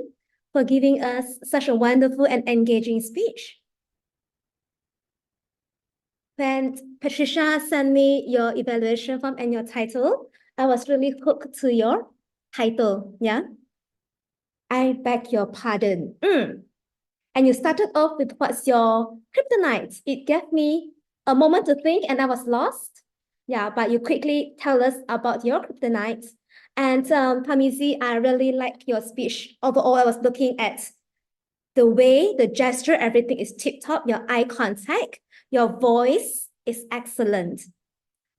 for giving us such a wonderful and engaging speech. When Patricia sent me your evaluation form and your title, I was really hooked to your title, yeah? I beg your pardon. And you started off with what's your kryptonite. It gave me a moment to think and I was lost. Yeah, but you quickly tell us about your kryptonite. And Tamizi, I really like your speech. Overall, I was looking at the way, the gesture, everything is tip-top. Your eye contact, your voice is excellent.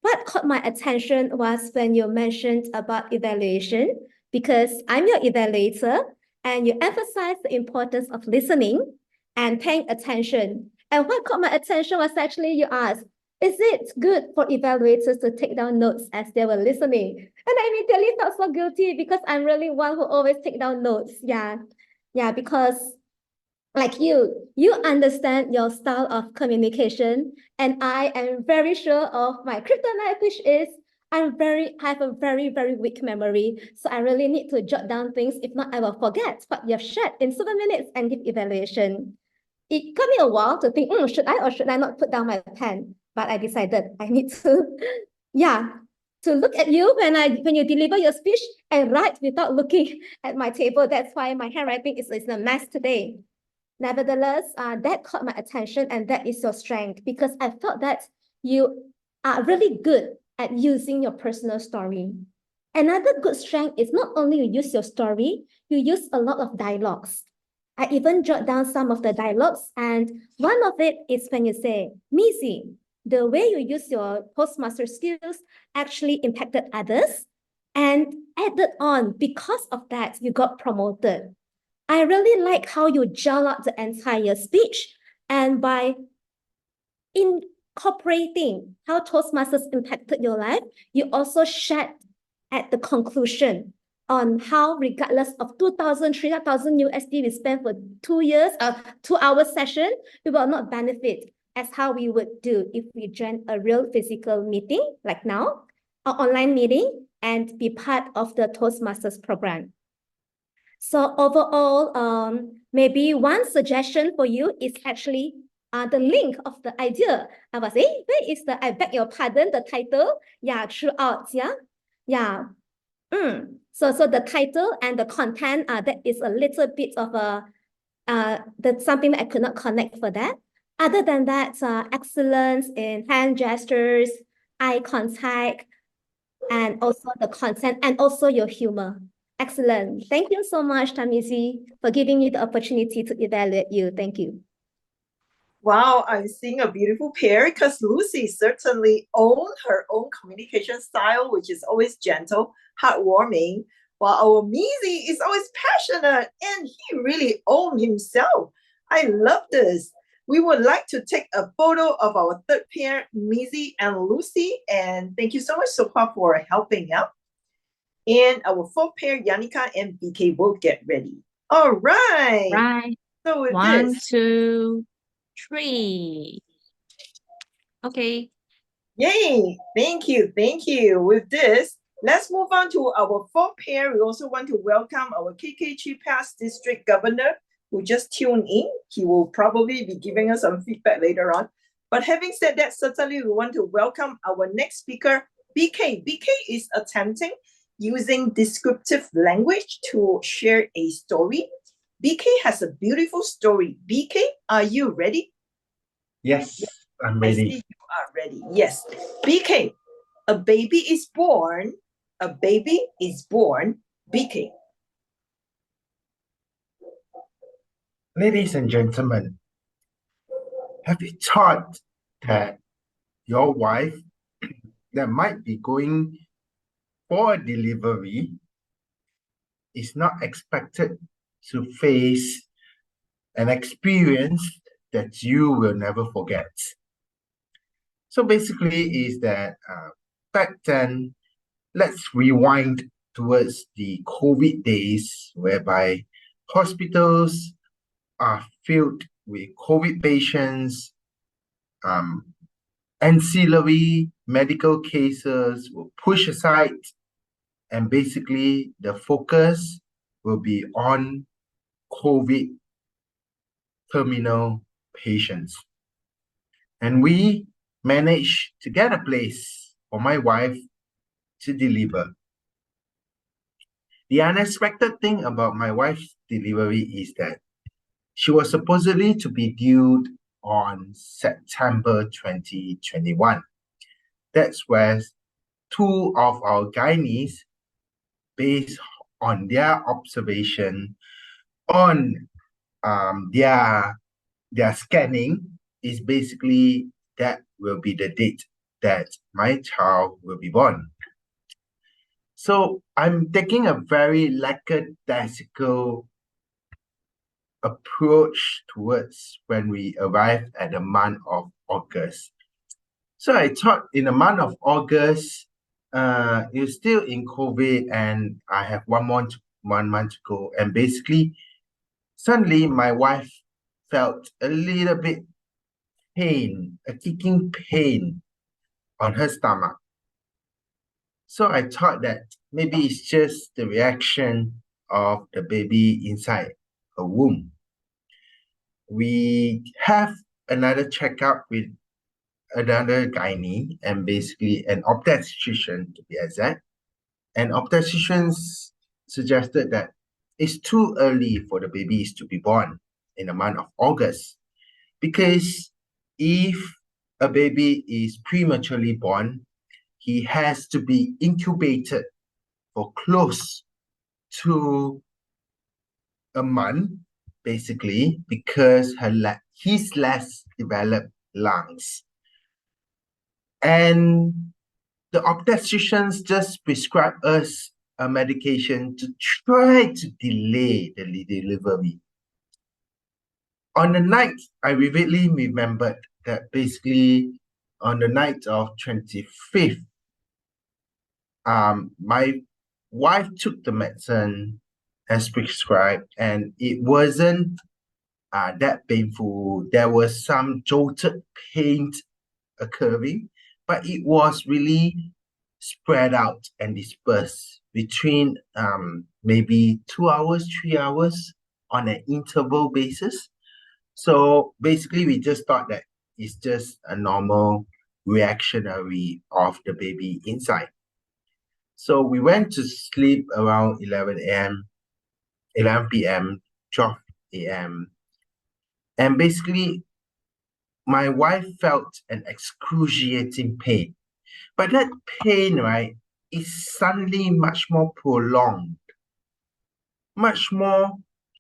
What caught my attention was when you mentioned about evaluation, because I'm your evaluator, and you emphasize the importance of listening and paying attention. And what caught my attention was actually you asked, is it good for evaluators to take down notes as they were listening? And I immediately felt so guilty because I'm really one who always take down notes. Yeah, because like you understand your style of communication, and I am very sure of my kryptonite, which is I have a very, very weak memory. So I really need to jot down things. If not, I will forget what you've shared in 7 minutes and give evaluation. It took me a while to think, should I or should I not put down my pen? But I decided I need to, to look at you when you deliver your speech and write without looking at my table. That's why my handwriting is a mess today. Nevertheless, that caught my attention, and that is your strength, because I felt that you are really good at using your personal story. Another good strength is not only you use your story, you use a lot of dialogues. I even jot down some of the dialogues, and one of it is when you say, Mizzy, the way you use your Toastmaster skills actually impacted others, and added on, because of that, you got promoted. I really like how you gel out the entire speech, and by incorporating how Toastmasters impacted your life, you also shared at the conclusion on how, regardless of 2,000, 3,000 USD we spent for 2 years, 2-hour session, we will not benefit as how we would do if we join a real physical meeting like now, or online meeting, and be part of the Toastmasters program. So overall, maybe one suggestion for you is actually the link of the idea. I was saying, where is the, I beg your pardon, the title? Yeah, throughout, yeah. So the title and the content, that is a little bit of that's something that I could not connect for that. Other than that, excellence in hand gestures, eye contact, and also the content, and also your humor. Excellent. Thank you so much, Tamizi, for giving me the opportunity to evaluate you. Thank you. Wow, I'm seeing a beautiful pair, because Lucy certainly owns her own communication style, which is always gentle, heartwarming, while our Mizzy is always passionate, and he really owns himself. I love this. We would like to take a photo of our third pair, Mizzy and Lucy, and thank you so much, Sophia, for helping out. And our fourth pair, Yannika and BK, will get ready. All right. Right. So with 1, this, 2, 3. Okay. yay! Thank you. With this, let's move on to our fourth pair. We also want to welcome our KK Past District Governor, who just tuned in. He will probably be giving us some feedback later on. But having said that, certainly we want to welcome our next speaker, BK. BK is attempting using descriptive language to share a story. BK has a beautiful story. BK, are you ready? Yes, I'm I see ready. you are ready. Yes. BK, a baby is born. A baby is born. BK. Ladies and gentlemen, have you thought that your wife that might be going for delivery is not expected to face an experience that you will never forget. So basically is that back then, let's rewind towards the COVID days whereby hospitals are filled with COVID patients, ancillary medical cases will push aside, and basically the focus will be on COVID terminal patients. And we managed to get a place for my wife to deliver. The unexpected thing about my wife's delivery is that she was supposedly to be due on September 2021. That's where two of our gynaes, based on their observation on their scanning, is basically that will be the date that my child will be born. So I'm taking a very lackadaisical approach towards when we arrive at the month of August. So I thought in the month of August, it's still in COVID and I have 1 month to go. And basically, suddenly my wife felt a little bit pain, a kicking pain on her stomach. So I thought that maybe it's just the reaction of the baby inside her womb. We have another checkup with another gynae and basically an obstetrician to be exact. And obstetricians suggested that it's too early for the babies to be born in the month of August, because if a baby is prematurely born, he has to be incubated for close to a month, basically, because his less developed lungs. And the obstetricians just prescribe us a medication to try to delay the delivery. On the night, I vividly remembered that basically on the night of 25th, my wife took the medicine as prescribed, and it wasn't that painful. There was some jolted pain occurring, but it was really spread out and dispersed between maybe 2 hours, 3 hours on an interval basis. So basically, we just thought that it's just a normal reactionary of the baby inside. So we went to sleep around 11 p.m., 12 a.m. And basically, my wife felt an excruciating pain. But that pain, right, is suddenly much more prolonged, much more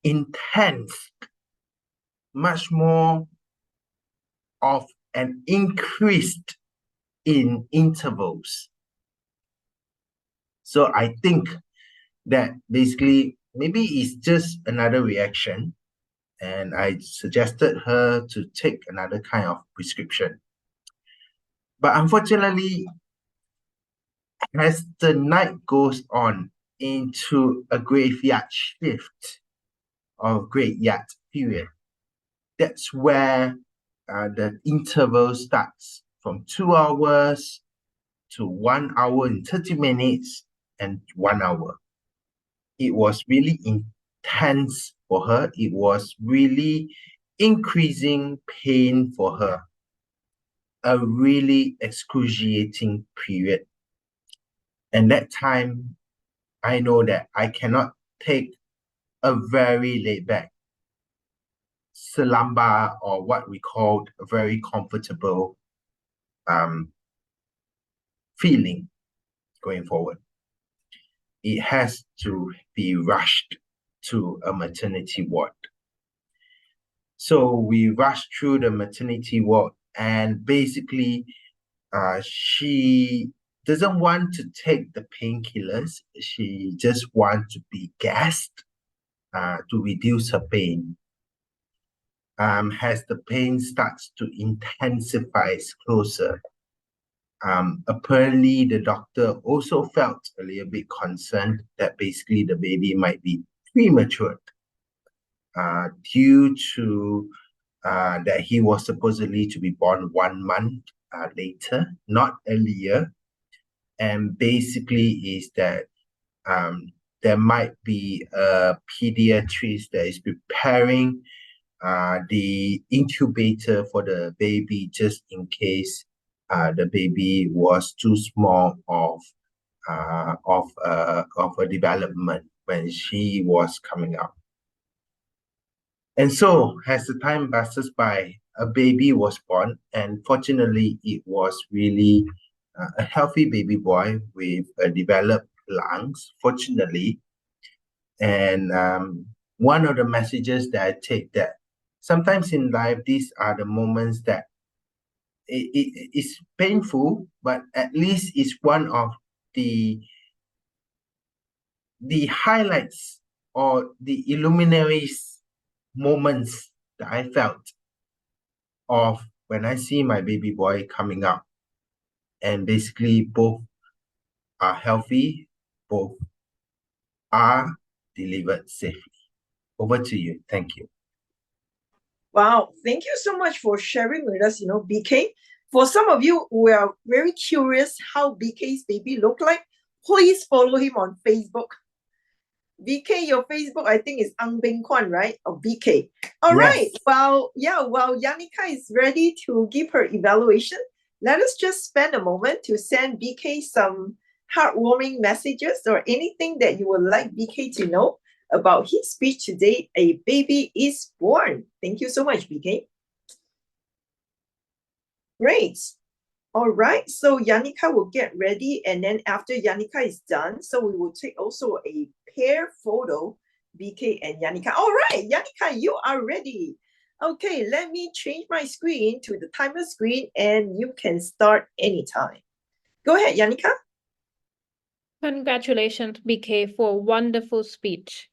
intense, much more of an increased in intervals. So I think that basically maybe it's just another reaction, and I suggested her to take another kind of prescription. But unfortunately, as the night goes on into a graveyard shift or graveyard period, that's where the interval starts from 2 hours to 1 hour and 30 minutes and 1 hour. It was really intense for her. It was really increasing pain for her. A really excruciating period. And that time, I know that I cannot take a very laid back slumber, or what we call a very comfortable feeling going forward. It has to be rushed to a maternity ward. So we rushed through the maternity ward, and basically she doesn't want to take the painkillers. She just wants to be gassed to reduce her pain. As the pain starts to intensify closer, apparently the doctor also felt a little bit concerned that basically the baby might be premature due to that he was supposedly to be born 1 month later, not earlier. And basically is that there might be a pediatrician that is preparing the incubator for the baby just in case the baby was too small of a development when she was coming out. And so as the time passes by, a baby was born, and fortunately it was really a healthy baby boy with developed lungs, fortunately. And one of the messages that I take that sometimes in life, these are the moments that it's painful, but at least it's one of the highlights or the illuminaries moments that I felt of when I see my baby boy coming up. And basically both are healthy, both are delivered safely. Over to you. Thank you. Wow, thank you so much for sharing with us, BK. For some of you who are very curious how BK's baby looked like, please follow him on Facebook. BK, your Facebook, I think, is Ang Beng Kwan, right? Or BK. All right. Well, while Yanika is ready to give her evaluation, let us just spend a moment to send BK some heartwarming messages or anything that you would like BK to know about his speech today. A baby is born. Thank you so much, BK. Great. All right, so Yanika will get ready, and then after Yanika is done, so we will take also a pair photo, BK and Yanika. All right, Yanika, you are ready. Okay, let me change my screen to the timer screen, and you can start anytime. Go ahead, Yanika. Congratulations, BK, for a wonderful speech.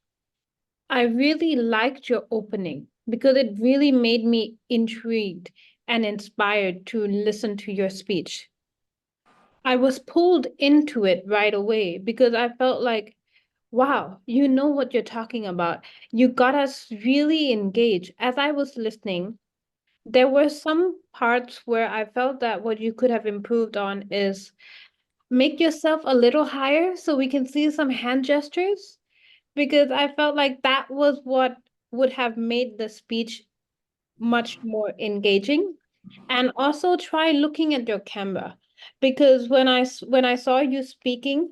I really liked your opening because it really made me intrigued and inspired to listen to your speech. I was pulled into it right away because I felt like, wow, you know what you're talking about. You got us really engaged. As I was listening, there were some parts where I felt that what you could have improved on is make yourself a little higher so we can see some hand gestures, because I felt like that was what would have made the speech much more engaging. And also try looking at your camera, because when I saw you speaking,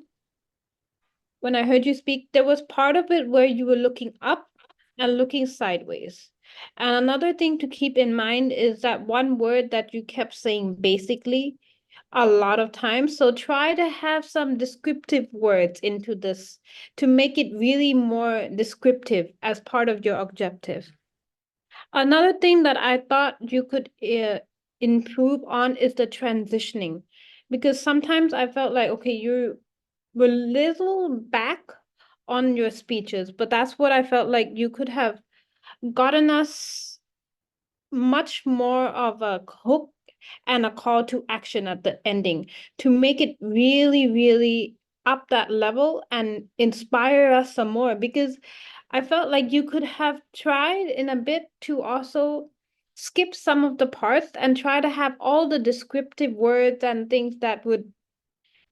when I heard you speak, there was part of it where you were looking up and looking sideways. And another thing to keep in mind is that one word that you kept saying basically a lot of times. So try to have some descriptive words into this to make it really more descriptive as part of your objective. Another thing that I thought you could improve on is the transitioning, because sometimes I felt like, okay, you were a little back on your speeches, but that's what I felt like you could have gotten us much more of a hook and a call to action at the ending to make it really, really up that level and inspire us some more, because I felt like you could have tried in a bit to also skip some of the parts and try to have all the descriptive words and things that would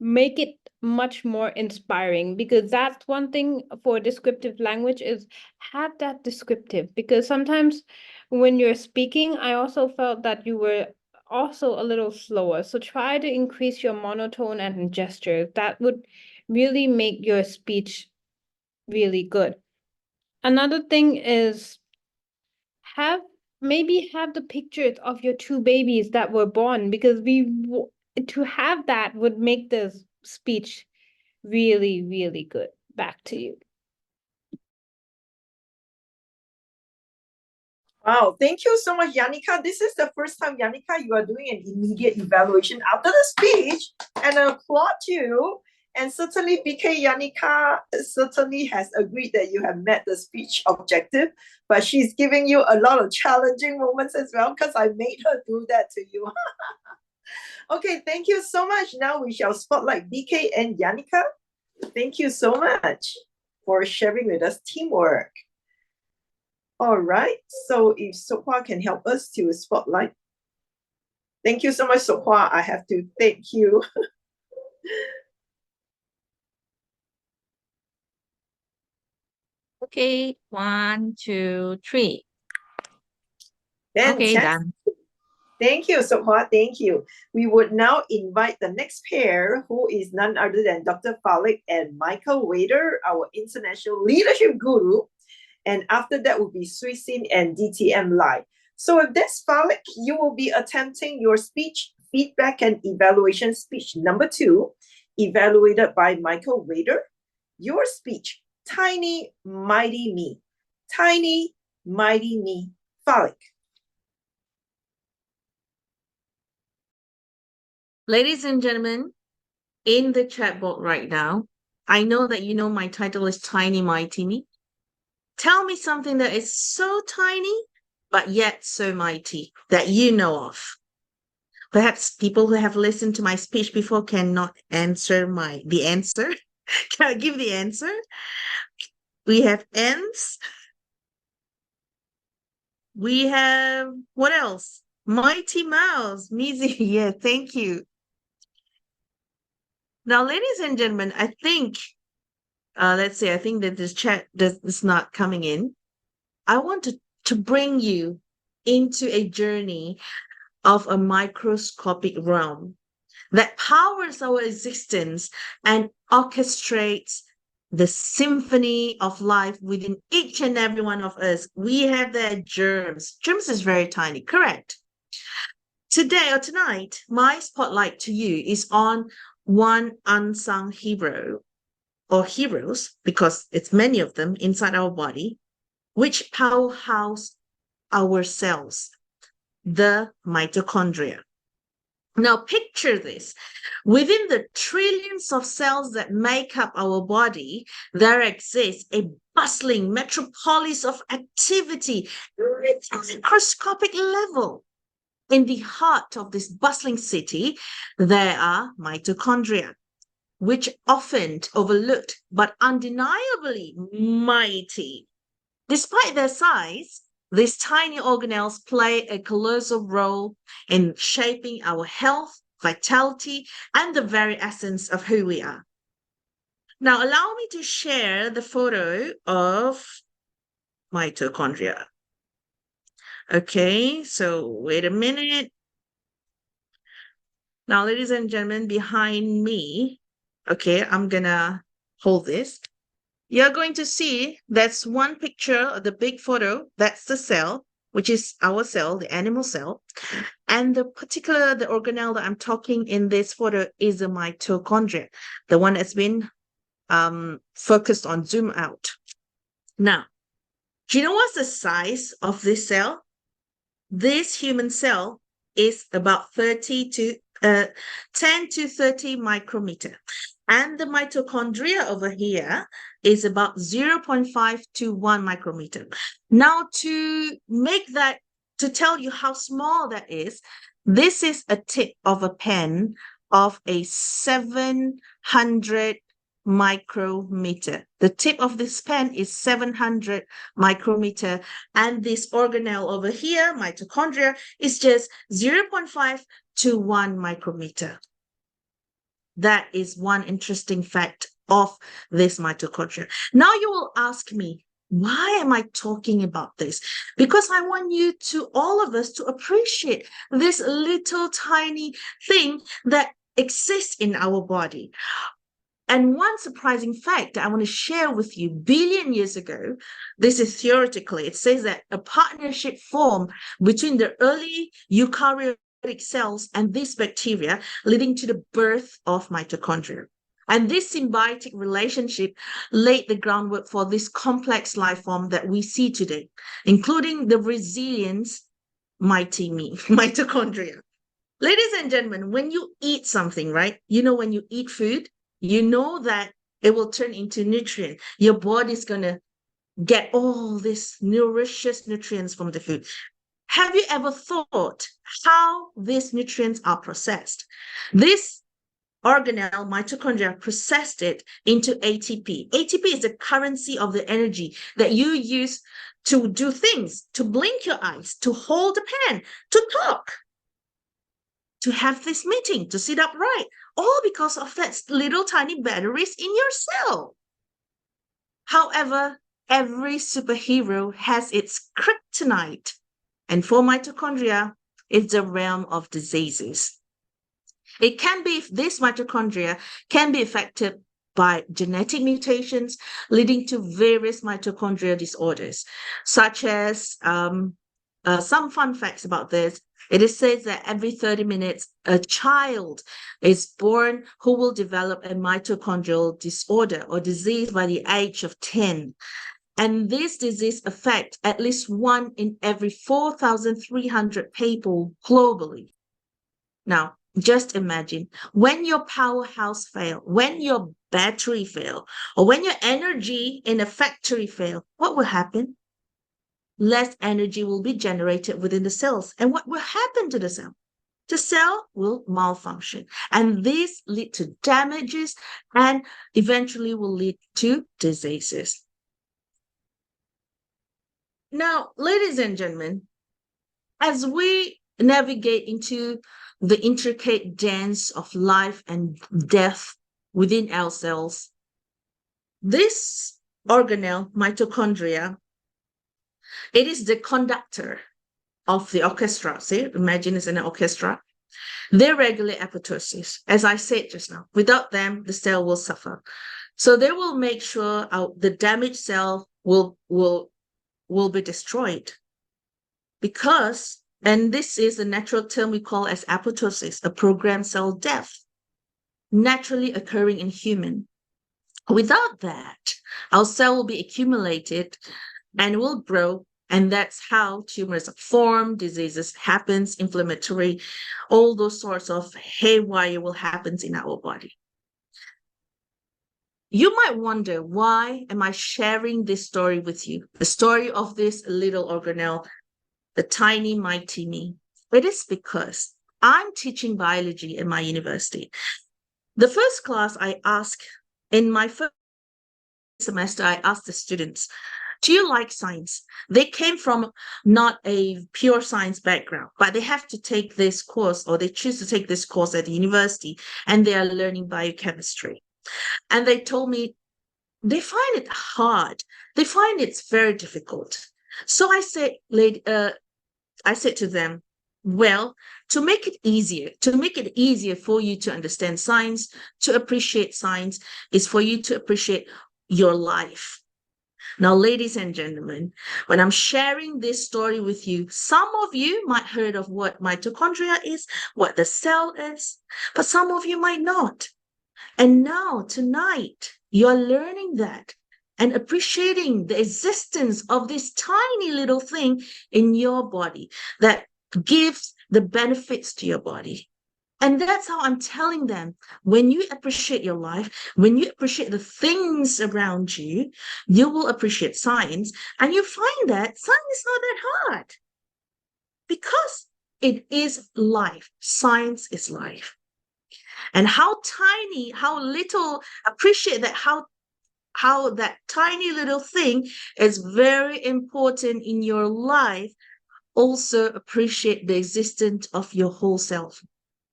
make it much more inspiring, because that's one thing for descriptive language is have that descriptive, because sometimes when you're speaking, I also felt that you were also a little slower. So try to increase your monotone and gesture. That would really make your speech really good. Another thing is maybe have the pictures of your two babies that were born, because to have that would make the speech really, really good. Back to you. Wow, thank you so much, Yanika. This is the first time, Yanika, you are doing an immediate evaluation after the speech, and I applaud you. And certainly, BK Yanika certainly has agreed that you have met the speech objective, but she's giving you a lot of challenging moments as well, because I made her do that to you. Okay, thank you so much. Now we shall spotlight BK and Yanika. Thank you so much for sharing with us teamwork. All right, so if Sokhwa can help us to spotlight. Thank you so much, Sokhwa. I have to thank you. Okay, 1, 2, 3. Okay, Fantastic. done. Thank you, Sokhwa. Thank you. We would now invite the next pair, who is none other than Dr. Falik and Michael Wader, our international leadership guru. And after that will be Suisin and DTM Live. So with this, Falik, you will be attempting your speech, feedback and evaluation speech number 2, evaluated by Michael Wader. Your speech, Tiny Mighty Me. Tiny Mighty Me. Falik. Ladies and gentlemen, in the chat box right now, I know that you know my title is Tiny Mighty Me. Tell me something that is so tiny, but yet so mighty that you know of. Perhaps people who have listened to my speech before cannot answer the answer. Can I give the answer? We have ants. We have, what else? Mighty Mouse. Mizi, yeah, thank you. Now, ladies and gentlemen, I think, let's say, I think that this chat is not coming in. I want to bring you into a journey of a microscopic realm that powers our existence and orchestrates the symphony of life within each and every one of us. We have their germs. Germs is very tiny, correct? Today or tonight, my spotlight to you is on one unsung hero or heroes, because it's many of them inside our body, which powerhouse our cells, the mitochondria. Now, picture this. Within the trillions of cells that make up our body, there exists a bustling metropolis of activity at a microscopic level. In the heart of this bustling city, there are mitochondria, which often overlooked but undeniably mighty. Despite their size, these tiny organelles play a colossal role in shaping our health, vitality, and the very essence of who we are. Now, allow me to share the photo of mitochondria. Okay, so wait a minute. Now, ladies and gentlemen, behind me, okay, I'm gonna hold this. You're going to see that's one picture of the big photo. That's the cell, which is our cell, the animal cell. And the organelle that I'm talking in this photo is the mitochondria, the one that's been focused on, zoom out. Now, do you know what's the size of this cell? This human cell is about 10 to 30 micrometer. And the mitochondria over here is about 0.5 to 1 micrometer. Now, to tell you how small that is, this is a tip of a pen of a 700 micrometer. The tip of this pen is 700 micrometer, and this organelle over here, mitochondria, is just 0.5 to 1 micrometer. That is one interesting fact of this mitochondria. Now you will ask me, why am I talking about this? Because I want all of us to appreciate this little tiny thing that exists in our body. And one surprising fact that I want to share with you, billion years ago, this is theoretically, it says that a partnership formed between the early eukaryotic cells and this bacteria, leading to the birth of mitochondria. And this symbiotic relationship laid the groundwork for this complex life form that we see today, including the resilience mighty me, mitochondria. Ladies and gentlemen, when you eat something, right? When you eat food, you know that it will turn into nutrient. Your body's going to get all these nutritious nutrients from the food. Have you ever thought how these nutrients are processed? This organelle, mitochondria, processed it into ATP. ATP is the currency of the energy that you use to do things, to blink your eyes, to hold a pen, to talk, to have this meeting, to sit upright, all because of that little tiny batteries in your cell. However, every superhero has its kryptonite, and for mitochondria, it's the realm of diseases. This mitochondria can be affected by genetic mutations, leading to various mitochondrial disorders, such as some fun facts about this. It is said that every 30 minutes, a child is born who will develop a mitochondrial disorder or disease by the age of 10. And this disease affects at least 1 in every 4,300 people globally. Now, just imagine when your powerhouse fails, when your battery fails, or when your energy in a factory fails, what will happen? Less energy will be generated within the cells. And what will happen to the cell? The cell will malfunction. And this lead to damages and eventually will lead to diseases. Now, ladies and gentlemen, as we navigate into the intricate dance of life and death within our cells, this organelle, mitochondria, it is the conductor of the orchestra. See, imagine it's an orchestra. They regulate apoptosis, as I said just now. Without them, the cell will suffer. So they will make sure the damaged cell will be destroyed. Because, and this is a natural term we call as apoptosis, a programmed cell death, naturally occurring in human. Without that, our cell will be accumulated and will grow, and that's how tumors form, diseases happens, inflammatory, all those sorts of haywire will happen in our body. You might wonder, why am I sharing this story with you? The story of this little organelle, the tiny mighty me. It is because I'm teaching biology in my university. The first class I asked, in my first semester, I asked the students, do you like science? They came from not a pure science background, but they have to take this course, or they choose to take this course at the university, and they are learning biochemistry. And they told me they find it hard. They find it's very difficult. So I said to them, well, to make it easier for you to understand science, to appreciate science, is for you to appreciate your life. Now, ladies and gentlemen, when I'm sharing this story with you, some of you might have heard of what mitochondria is, what the cell is, but some of you might not. And now, tonight, you're learning that and appreciating the existence of this tiny little thing in your body that gives the benefits to your body. And that's how I'm telling them, when you appreciate your life, when you appreciate the things around you, you will appreciate science, and you find that science is not that hard because it is life. Science is life. And how tiny, how little, appreciate that how that tiny little thing is very important in your life. Also appreciate the existence of your whole self,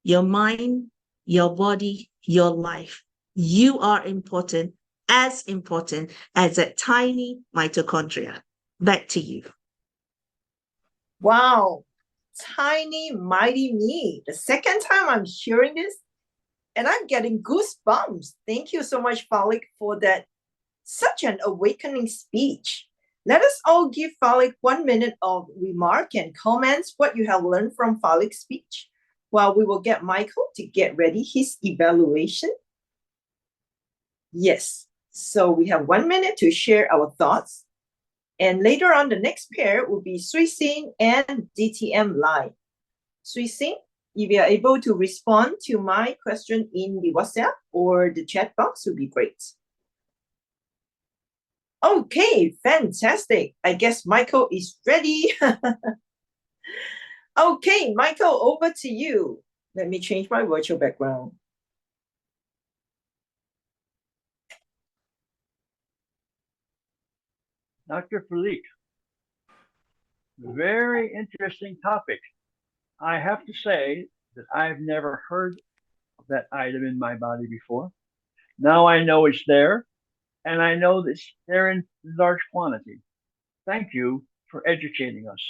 your mind, your body, your life. You are important as that tiny mitochondria. Back to you. Wow, tiny mighty me. The second time I'm hearing this, and I'm getting goosebumps. Thank you so much, Falik, for that such an awakening speech. Let us all give Falik 1 minute of remark and comments what you have learned from Falik's speech, while we will get Michael to get ready his evaluation. Yes. So we have 1 minute to share our thoughts. And later on, the next pair will be Sui Sin and DTM Live. Sui Sin, if you are able to respond to my question in the WhatsApp or the chat box, would be great. Okay, fantastic. I guess Michael is ready. Okay, Michael, over to you. Let me change my virtual background. Dr. Falik, very interesting topic. I have to say that I've never heard of that item in my body before. Now I know it's there, and I know that it's there in large quantity. Thank you for educating us.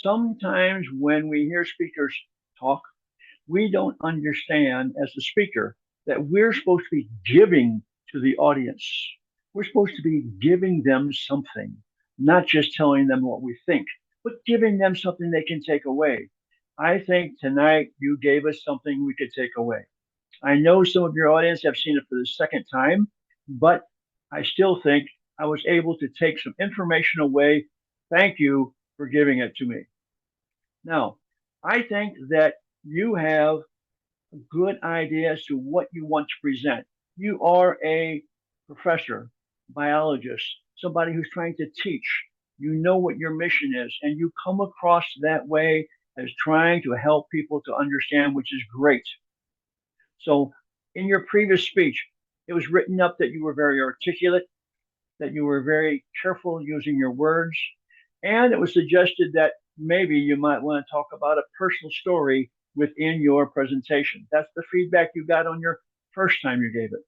Sometimes when we hear speakers talk, we don't understand as the speaker that we're supposed to be giving to the audience. We're supposed to be giving them something, not just telling them what we think, but giving them something they can take away. I think tonight you gave us something we could take away. I know some of your audience have seen it for the second time, but I still think I was able to take some information away. Thank you for giving it to me. Now, I think that you have a good idea as to what you want to present. You are a professor, biologist, somebody who's trying to teach. You know what your mission is, and you come across that way as trying to help people to understand, which is great. So in your previous speech, it was written up that you were very articulate, that you were very careful using your words, and it was suggested that maybe you might want to talk about a personal story within your presentation. That's the feedback you got on your first time you gave it.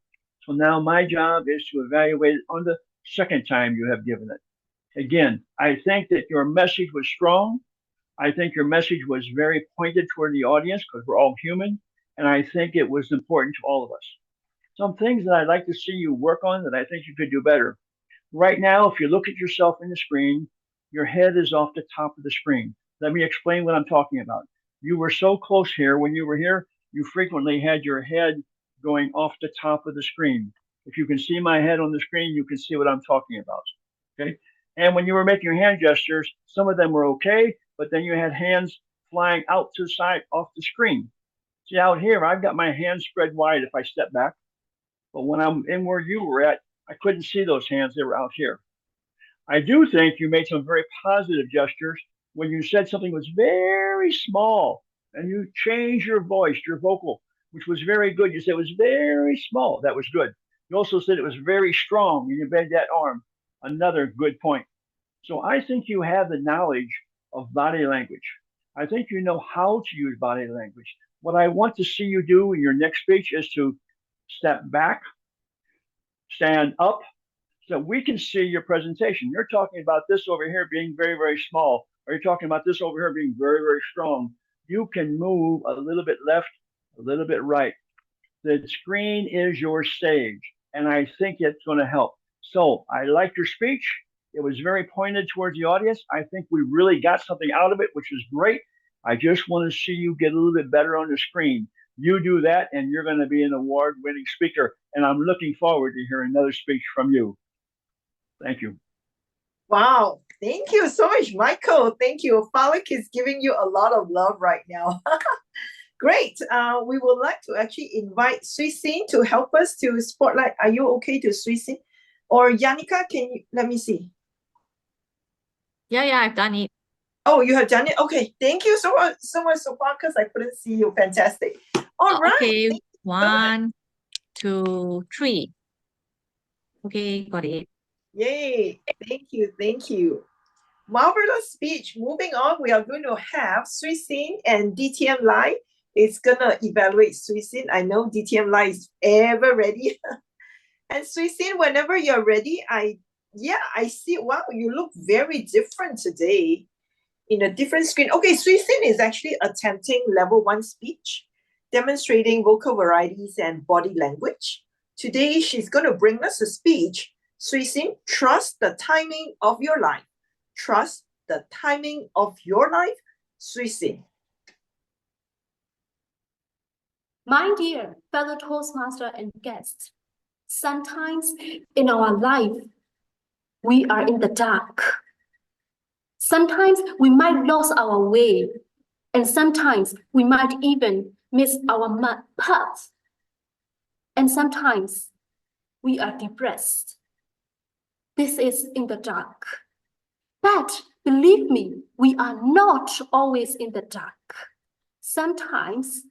So now my job is to evaluate it on the second time you have given it. Again, I think that your message was strong. I think your message was very pointed toward the audience because we're all human. And I think it was important to all of us. Some things that I'd like to see you work on that I think you could do better. Right now, if you look at yourself in the screen, your head is off the top of the screen. Let me explain what I'm talking about. You were so close here. When you were here, you frequently had your head going off the top of the screen. If you can see my head on the screen, you can see what I'm talking about. Okay. And when you were making your hand gestures, some of them were okay, but then you had hands flying out to the side off the screen. See, out here, I've got my hands spread wide if I step back. But when I'm in where you were at, I couldn't see those hands. They were out here. I do think you made some very positive gestures when you said something was very small and you changed your voice, your vocal, which was very good. You said it was very small. That was good. You also said it was very strong and you bent that arm. Another good point. So I think you have the knowledge of body language. I think you know how to use body language. What I want to see you do in your next speech is to step back, stand up, so we can see your presentation. You're talking about this over here being very, very small, or you're talking about this over here being very, very strong. You can move a little bit left, a little bit right. The screen is your stage, and I think it's going to help. So I liked your speech. It was very pointed towards the audience. I think we really got something out of it, which is great. I just want to see you get a little bit better on the screen. You do that, and you're going to be an award-winning speaker. And I'm looking forward to hearing another speech from you. Thank you. Wow. Thank you so much, Michael. Thank you. Falik is giving you a lot of love right now. Great. We would like to actually invite Sui Sin to help us to spotlight. Are you okay to Sui Sin? Or Yannicka, can you, let me see. Yeah, I've done it. Oh, you have done it? Okay. Thank you so much so far because I couldn't see you. Fantastic. All right. Okay, 1, 2, 3. Okay, got it. Yay. Thank you. Thank you. Marvelous speech. Moving on, we are going to have Sui Sin and DTM Live. It's going to evaluate Sui Sin. I know DTM Live is ever ready. And Sui Sin, whenever you're ready, I see, wow, you look very different today in a different screen. Okay, Sui Sin is actually attempting level 1 speech, demonstrating vocal varieties and body language. Today, she's going to bring us a speech. Sui Sin, trust the timing of your life. Trust the timing of your life. Sui Sin. My dear fellow Toastmaster and guests, Sometimes in our life, we are in the dark. Sometimes we might lose our way, and sometimes we might even miss our path. And sometimes we are depressed. This is in the dark. But believe me, we are not always in the dark. Sometimes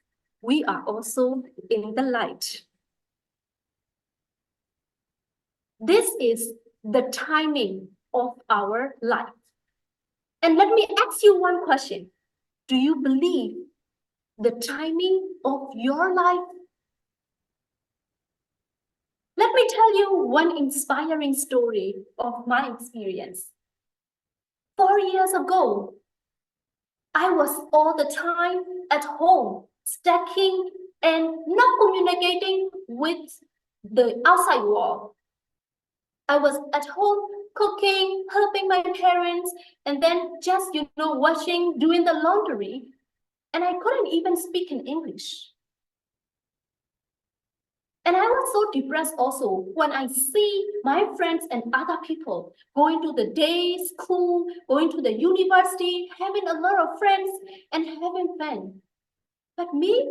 we are also in the light. This is the timing of our life. And let me ask you one question. Do you believe the timing of your life? Let me tell you one inspiring story of my experience. 4 years ago, I was all the time at home, studying and not communicating with the outside world. I was at home cooking, helping my parents, and then just, washing, doing the laundry. And I couldn't even speak in English. And I was so depressed also when I see my friends and other people going to the day school, going to the university, having a lot of friends and having fun. But me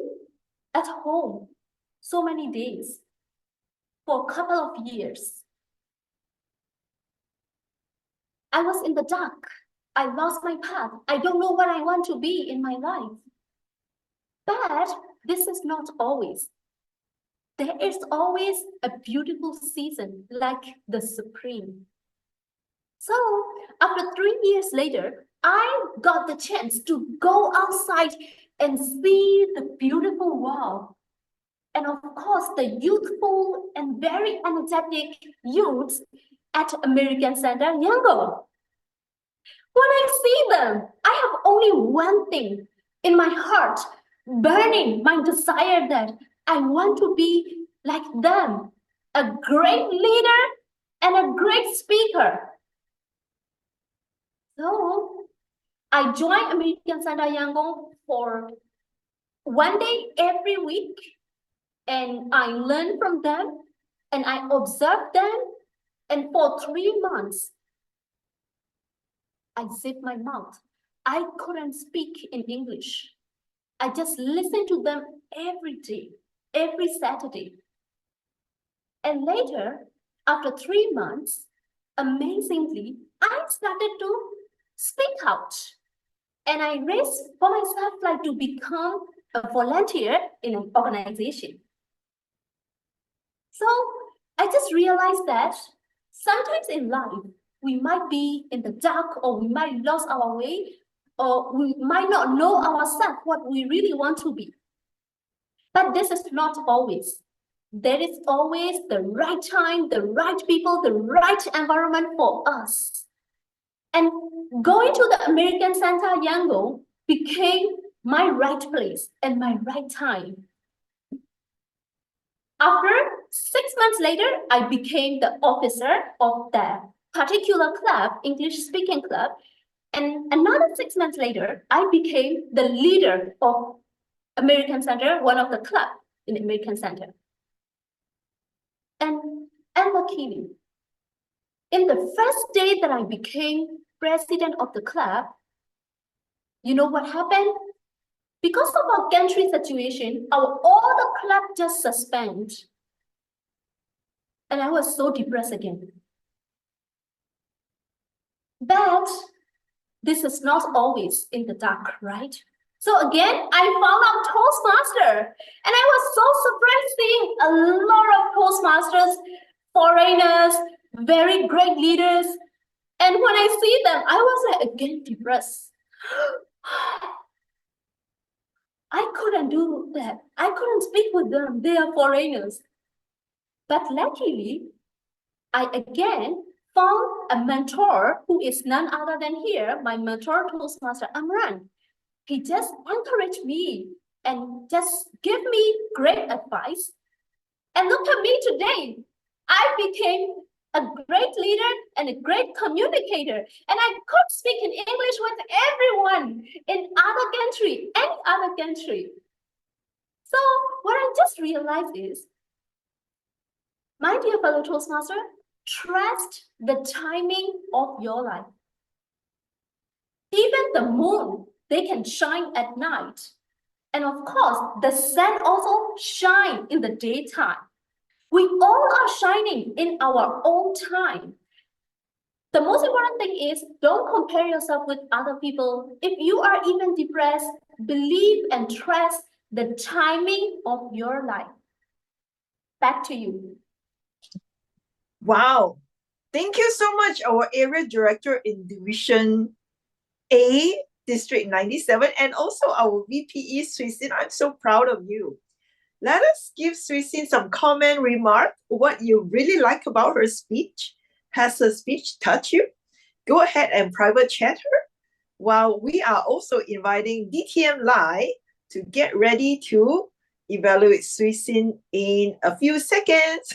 at home, so many days, for a couple of years, I was in the dark. I lost my path. I don't know what I want to be in my life. But this is not always. There is always a beautiful season like the spring. So after 3 years later, I got the chance to go outside and see the beautiful world. And of course, the youthful and very energetic youths at American Center Yangon. When I see them, I have only one thing in my heart, burning my desire that I want to be like them, a great leader and a great speaker. So I joined American Center Yangon for 1 day every week, and I learned from them, and I observed them, and for 3 months, I zipped my mouth. I couldn't speak in English. I just listened to them every day, every Saturday. And later, after 3 months, amazingly, I started to speak out. And I raised for myself like to become a volunteer in an organization. So I just realized that sometimes in life, we might be in the dark, or we might lose our way, or we might not know ourselves what we really want to be. But this is not always. There is always the right time, the right people, the right environment for us. And going to the American Center Yangon became my right place and my right time. After 6 months later, I became the officer of that particular club, English speaking club. And another 6 months later, I became the leader of American Center, one of the club in American Center. And luckily, in the first day that I became president of the club, you know what happened? Because of our gantry situation, all the club just suspend. And I was so depressed again. But this is not always in the dark, right? So again, I found out Toastmaster, and I was so surprised seeing a lot of Toastmasters, foreigners, very great leaders. And when I see them, I was like again depressed. I couldn't do that. I couldn't speak with them. They are foreigners. But luckily, I again found a mentor who is none other than here, my mentor, Toastmaster Amran. He just encouraged me and just give me great advice. And look at me today. I became a great leader and a great communicator. And I could speak in English with everyone in other country, any other country. So what I just realized is, My dear fellow Toastmaster, trust the timing of your life. Even the moon, they can shine at night. And of course, the sun also shine in the daytime. We all are shining in our own time. The most important thing is don't compare yourself with other people. If you are even depressed, believe and trust the timing of your life. Back to you. Wow. Thank you so much, our area director in Division A, District 97, and also our VPE, Suisin. I'm so proud of you. Let us give Suisin some comment, remark, what you really like about her speech. Has her speech touched you? Go ahead and private chat her, while we are also inviting DTM Lai to get ready to evaluate Suisin in a few seconds.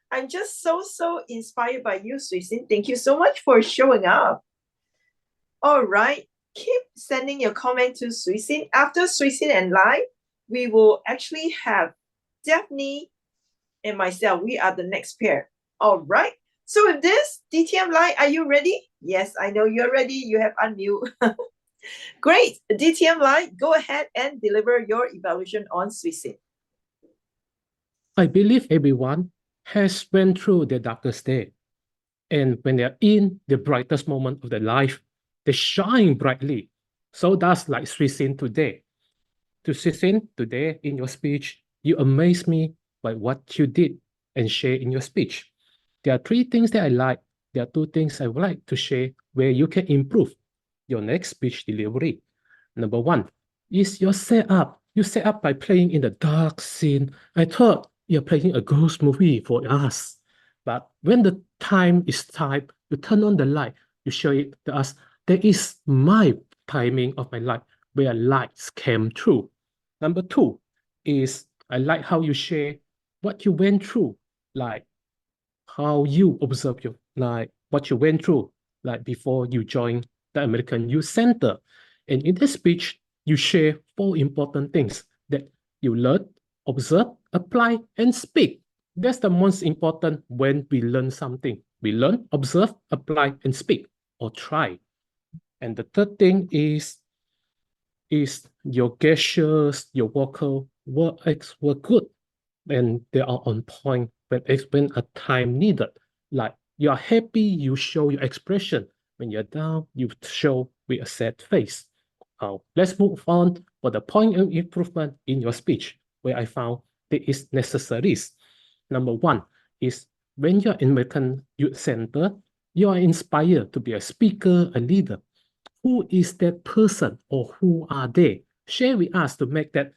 I'm just so inspired by you, Suisin. Thank you so much for showing up. All right, keep sending your comment to Suisin. After Suisin and Lai, we will actually have Daphne and myself. We are the next pair. All right. So with this, DTM Lai, are you ready? Yes, I know you're ready. You have unmute. Great. DTM Lai, go ahead and deliver your evaluation on Suisin. I believe everyone has went through the darkest day. And when they're in the brightest moment of their life, they shine brightly. So does like Suisin today. To Suisin, today in your speech, you amaze me by what you did and share in your speech. There are 3 things that I like. There are 2 things I would like to share where you can improve your next speech delivery. Number 1 is your setup. You set up by playing in the dark scene. I thought you're playing a ghost movie for us. But when the time is time, you turn on the light, you show it to us. There is my timing of my life where lights came through. Number 2 is I like how you share what you went through, like how you observe your like what you went through, like before you joined the American Youth Center. And in this speech, you share 4 important things that you learn, observe, apply, and speak. That's the most important when we learn something. We learn, observe, apply, and speak, or try. And the third thing is your gestures, your vocal words were good, and they are on point when a time needed. Like you are happy, you show your expression. When you're down, you show with a sad face. Let's move on for the point of improvement in your speech, where I found there is necessaries. Number 1 is when you're in American Youth Center, you are inspired to be a speaker, a leader. Who is that person or who are they? Share with us to make that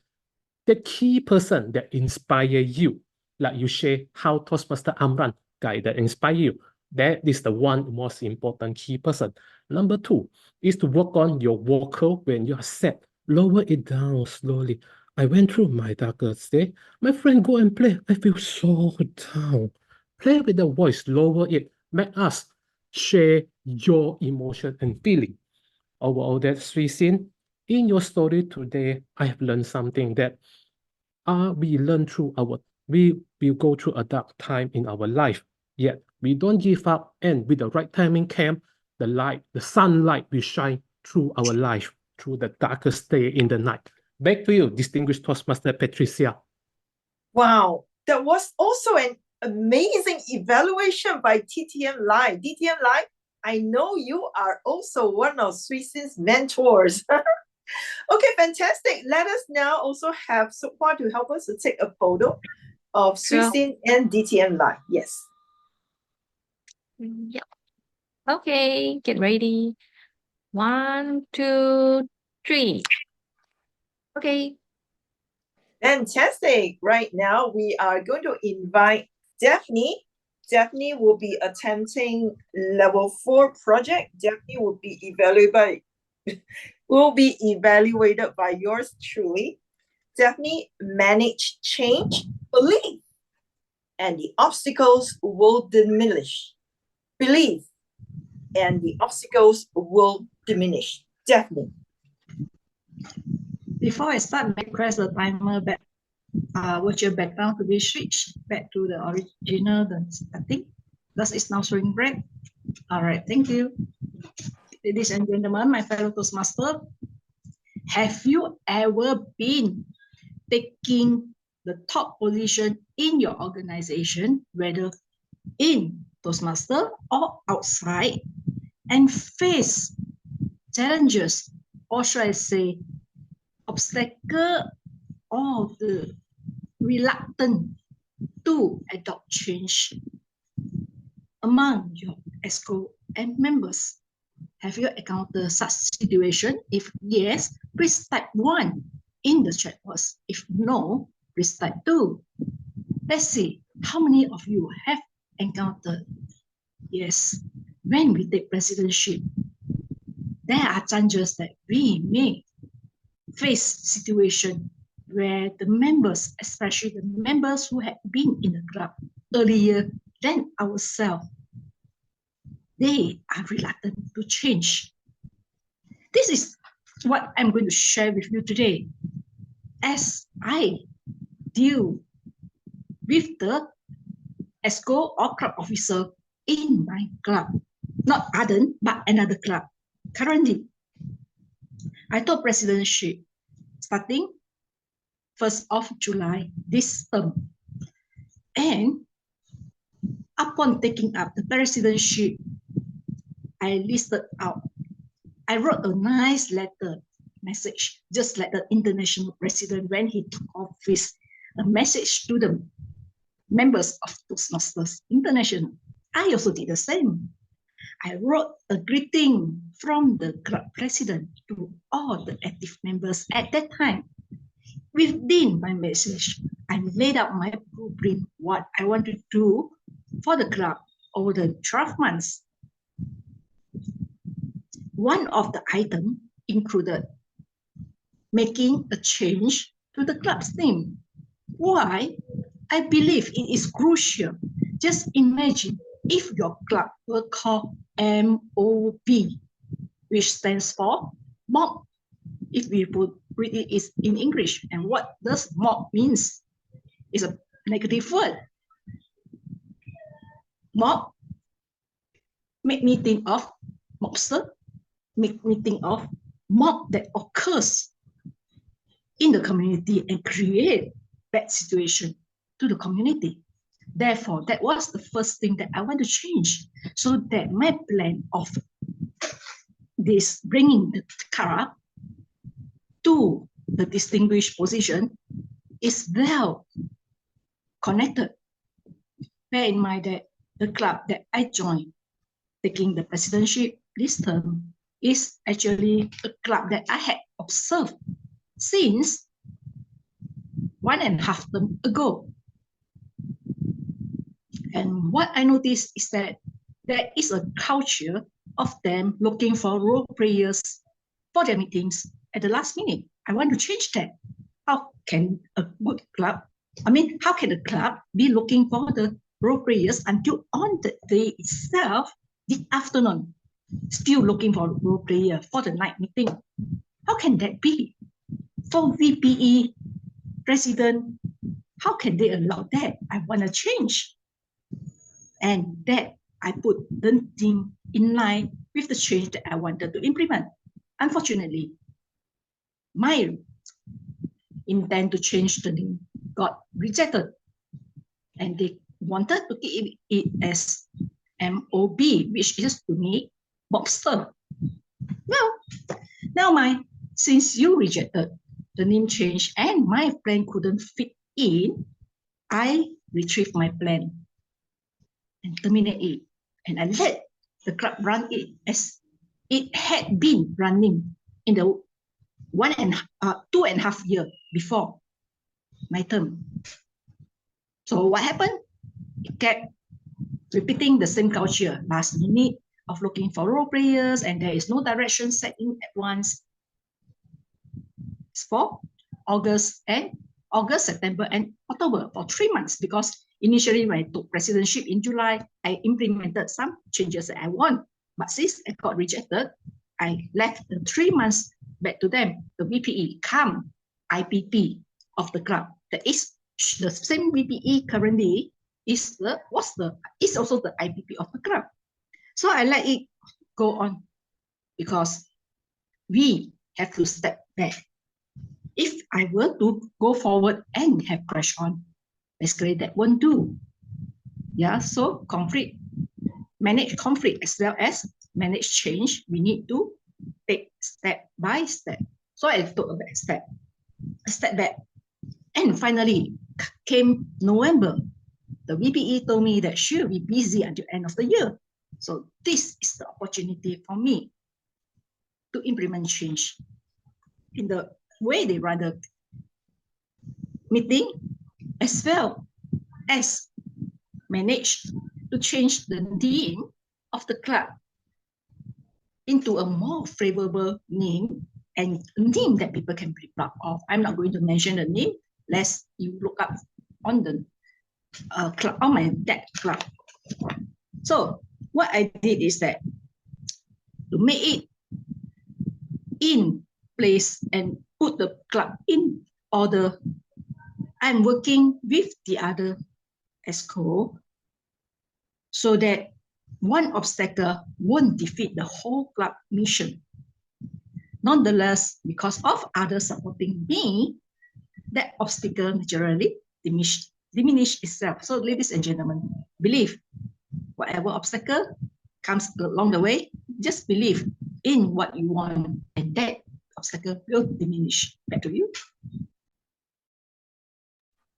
the key person that inspire you. Like you share how Toastmaster Amran guy that inspire you. That is the one most important key person. Number 2 is to work on your vocal when you are sad. Lower it down slowly. I went through my darkest day. My friend go and play. I feel so down. Play with the voice, lower it. Make us share your emotion and feeling. Overall, that's Suisin. In your story today, I have learned something that we go through a dark time in our life, yet we don't give up, and with the right timing came, the sunlight will shine through our life, through the darkest day in the night. Back to you, distinguished Toastmaster Patricia. Wow, that was also an amazing evaluation by TTM Lai. DTM Lai, I know you are also one of Suisin's mentors. Okay, fantastic. Let us now also have Sukwa to help us to take a photo of Suisin and DTM Lai. Yes. Yep. Okay, get ready. 1, 2, 3. Okay. Fantastic. Right now, we are going to invite Daphne. Daphne will be attempting level 4 project. Daphne will be evaluated by yours truly. Daphne, manage change, believe, and the obstacles will diminish. Believe, and the obstacles will diminish. Daphne. Before I start, may I press the timer back? virtual background to be switched back to the original setting. Thus, it's now showing red. All right, thank you. Ladies and gentlemen, my fellow Toastmaster, have you ever been taking the top position in your organization, whether in Toastmaster or outside, and face challenges, or should I say, obstacle, or the reluctant to adopt change among your ESCO and members? Have you encountered such situation? If yes, please type 1 in the chat box. If no, please type 2. Let's see how many of you have encountered. Yes, when we take presidency, there are chances that we may face situation where the members, especially the members who have been in the club earlier than ourselves, they are reluctant to change. This is what I'm going to share with you today as I deal with the ESCO or club officer in my club, not Arden, but another club. Currently, I took presidency starting 1st of July this term. And upon taking up the presidency, I listed out, I wrote a nice message, just like the international president when he took office, a message to the members of Toastmasters International. I also did the same. I wrote a greeting from the club president to all the active members at that time. Within my message, I laid out my blueprint, what I want to do for the club over the 12 months. One of the items included making a change to the club's name. Why? I believe it is crucial. Just imagine if your club were called MOB, which stands for mob. If we put it is in English, and what does mob means? It's a negative word. Mob make me think of mobster, make me think of mob that occurs in the community and create bad situation to the community. Therefore, that was the first thing that I want to change, so that my plan of this bringing the club to the distinguished position is well connected. Bear in mind that the club that I joined, taking the presidency this term, is actually a club that I had observed since 1.5 terms ago. And what I noticed is that there is a culture of them looking for role players for their meetings at the last minute. I want to change that. How can a good club, how can a club be looking for the role players until on the day itself, the afternoon, still looking for a role player for the night meeting? How can that be? For VPE president, how can they allow that? I want to change. And that I put the thing in line with the change that I wanted to implement. Unfortunately, my intent to change the name got rejected, and they wanted to keep it as MOB, which is to me mobster. Well, now since you rejected the name change and my plan couldn't fit in, I retrieved my plan and terminate it, and I let the club run it as it had been running in the 2.5 years before my term. So what happened? It kept repeating the same culture, last minute of looking for role players, and there is no direction set in at once. It's for August, September, and October, for 3 months, because initially when I took presidency in July, I implemented some changes that I want. But since it got rejected, I left the 3 months back to them, the VPE, IPP of the club. that is the same VPE currently is also the IPP of the club. So I let it go on because we have to step back. If I were to go forward and have crash on, basically that won't do. Yeah, so manage conflict as well as manage change. We need to take step by step. So I took a step back. And finally came November. The VPE told me that she'll be busy until end of the year. So this is the opportunity for me to implement change in the way they run the meeting, as well as manage to change the name of the club into a more favorable name and a name that people can be proud of. I'm not going to mention the name, lest you look up on the club, on my deck club. So what I did is that to make it in place and put the club in order, I'm working with the other ESCO so that one obstacle won't defeat the whole club mission. Nonetheless, because of others supporting me, that obstacle naturally diminish itself. So ladies and gentlemen, believe whatever obstacle comes along the way, just believe in what you want and that obstacle will diminish. Back to you.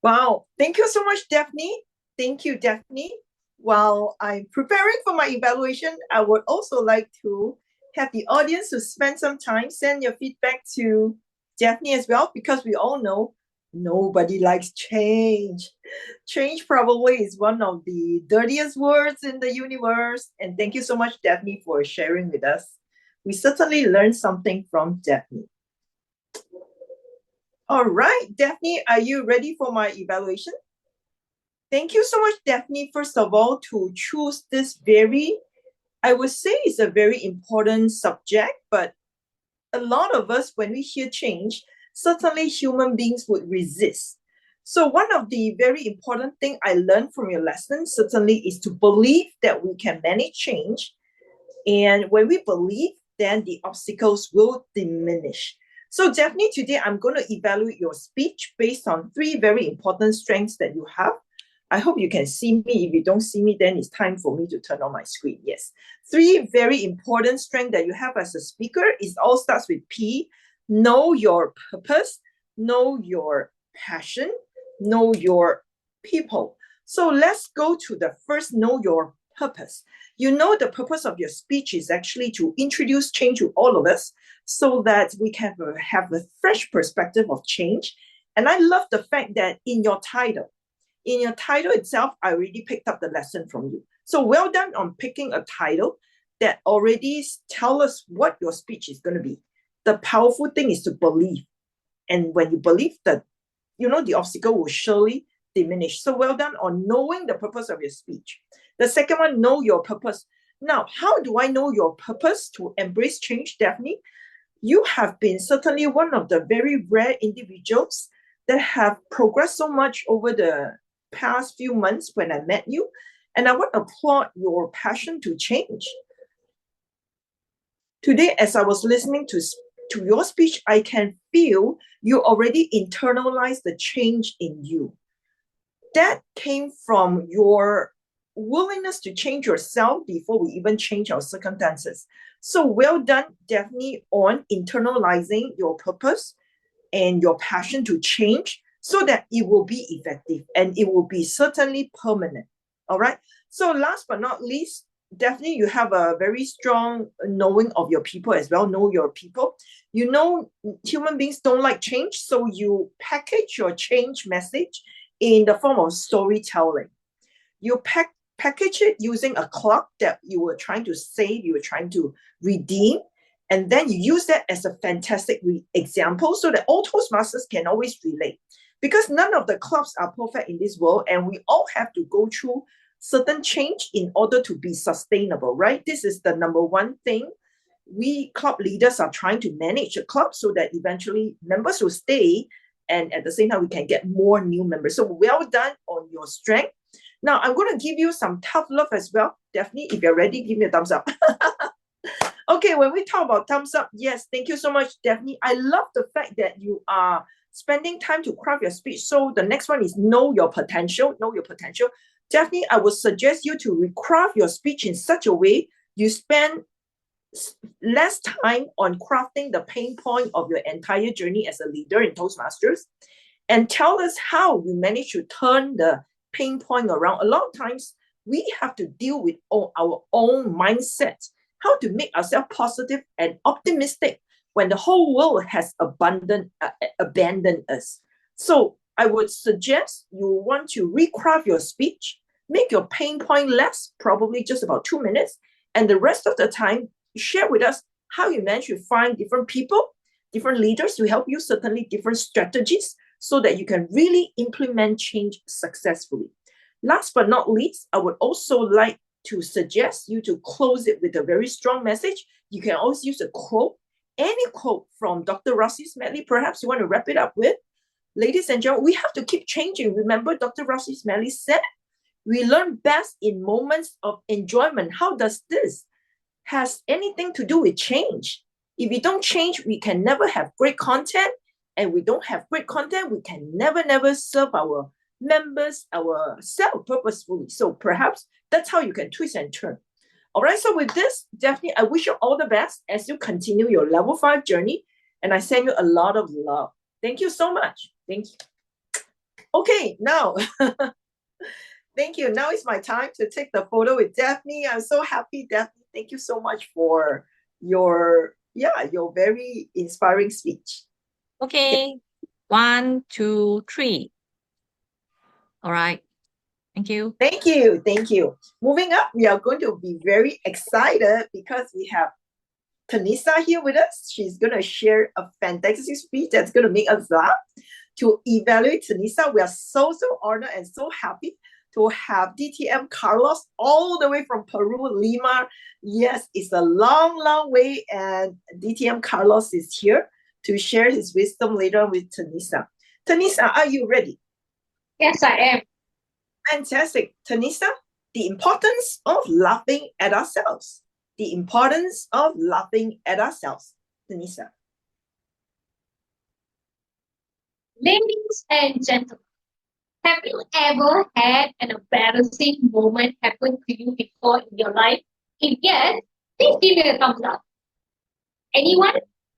Wow, thank you so much, Daphne. Thank you, Daphne. While I'm preparing for my evaluation, I would also like to have the audience to spend some time, send your feedback to Daphne as well, because we all know nobody likes change. Change probably is one of the dirtiest words in the universe. And thank you so much, Daphne, for sharing with us. We certainly learned something from Daphne. All right, Daphne, are you ready for my evaluation? Thank you so much, Daphne, first of all, to choose this I would say it's a very important subject, but a lot of us, when we hear change, certainly human beings would resist. So one of the very important thing I learned from your lesson certainly is to believe that we can manage change. And when we believe, then the obstacles will diminish. So Daphne, today I'm going to evaluate your speech based on 3 very important strengths that you have. I hope you can see me. If you don't see me, then it's time for me to turn on my screen. Yes. 3 very important strengths that you have as a speaker. It all starts with P. Know your purpose, know your passion, know your people. So let's go to the first, know your purpose. You know the purpose of your speech is actually to introduce change to all of us so that we can have a fresh perspective of change. And I love the fact that in your title itself, I already picked up the lesson from you. So well done on picking a title that already tells us what your speech is going to be. The powerful thing is to believe. And when you believe that, the obstacle will surely diminish. So well done on knowing the purpose of your speech. The second one, know your purpose. Now, how do I know your purpose to embrace change, Daphne? You have been certainly one of the very rare individuals that have progressed so much over the past few months when I met you. And I want to applaud your passion to change. Today, as I was listening to your speech, I can feel you already internalized the change in you. That came from your willingness to change yourself before we even change our circumstances. So well done, Daphne, on internalizing your purpose and your passion to change so that it will be effective and it will be certainly permanent. All right. So last but not least, Daphne, you have a very strong knowing of your people as well. Know your people. You know, human beings don't like change, so you package your change message in the form of storytelling. You package it using a clock that you were trying to save, you were trying to redeem, and then you use that as a fantastic example so that all Toastmasters can always relate. Because none of the clubs are perfect in this world, and we all have to go through certain change in order to be sustainable, right? This is the number one thing. We club leaders are trying to manage a club so that eventually members will stay and at the same time, we can get more new members. So well done on your strength. Now, I'm going to give you some tough love as well. Daphne, if you're ready, give me a thumbs up. Okay, when we talk about thumbs up, yes, thank you so much, Daphne. I love the fact that you are spending time to craft your speech. So the next one is know your potential. Know your potential. Daphne, I would suggest you to recraft your speech in such a way you spend less time on crafting the pain point of your entire journey as a leader in Toastmasters, and tell us how you manage to turn the pain point around. A lot of times we have to deal with our own mindset, how to make ourselves positive and optimistic when the whole world has abandoned us. So I would suggest you want to recraft your speech, make your pain point less, probably just about 2 minutes, and the rest of the time, share with us how you manage to find different people, different leaders to help you, certainly different strategies, so that you can really implement change successfully. Last but not least, I would also like to suggest you to close it with a very strong message. You can always use a quote, any quote from Dr. Russell's Medley, perhaps you want to wrap it up with. Ladies and gentlemen, we have to keep changing. Remember, Dr. Russell's Medley said, we learn best in moments of enjoyment. How does this has anything to do with change? If we don't change, we can never have great content. And we don't have great content, we can never serve our members, ourselves purposefully. So perhaps that's how you can twist and turn. All right, so with this, Daphne, I wish you all the best as you continue your level 5 journey. And I send you a lot of love. Thank you so much. Thank you. Okay, now, thank you. Now it's my time to take the photo with Daphne. I'm so happy, Daphne. Thank you so much for your very inspiring speech. Okay. 1, 2, 3. All right. Thank you. Thank you. Thank you. Moving up, we are going to be very excited because we have Tanisa here with us. She's going to share a fantastic speech that's going to make us laugh. To evaluate Tanisa, we are so honored and so happy to have DTM Carlos all the way from Peru, Lima. Yes, it's a long way, and DTM Carlos is here to share his wisdom later with Tanisa. Tanisa, are you ready? Yes, I am. Fantastic. Tanisa, the importance of laughing at ourselves. The importance of laughing at ourselves. Tanisa. Ladies and gentlemen, have you ever had an embarrassing moment happen to you before in your life? If yes, please give me a thumbs up. Anyone?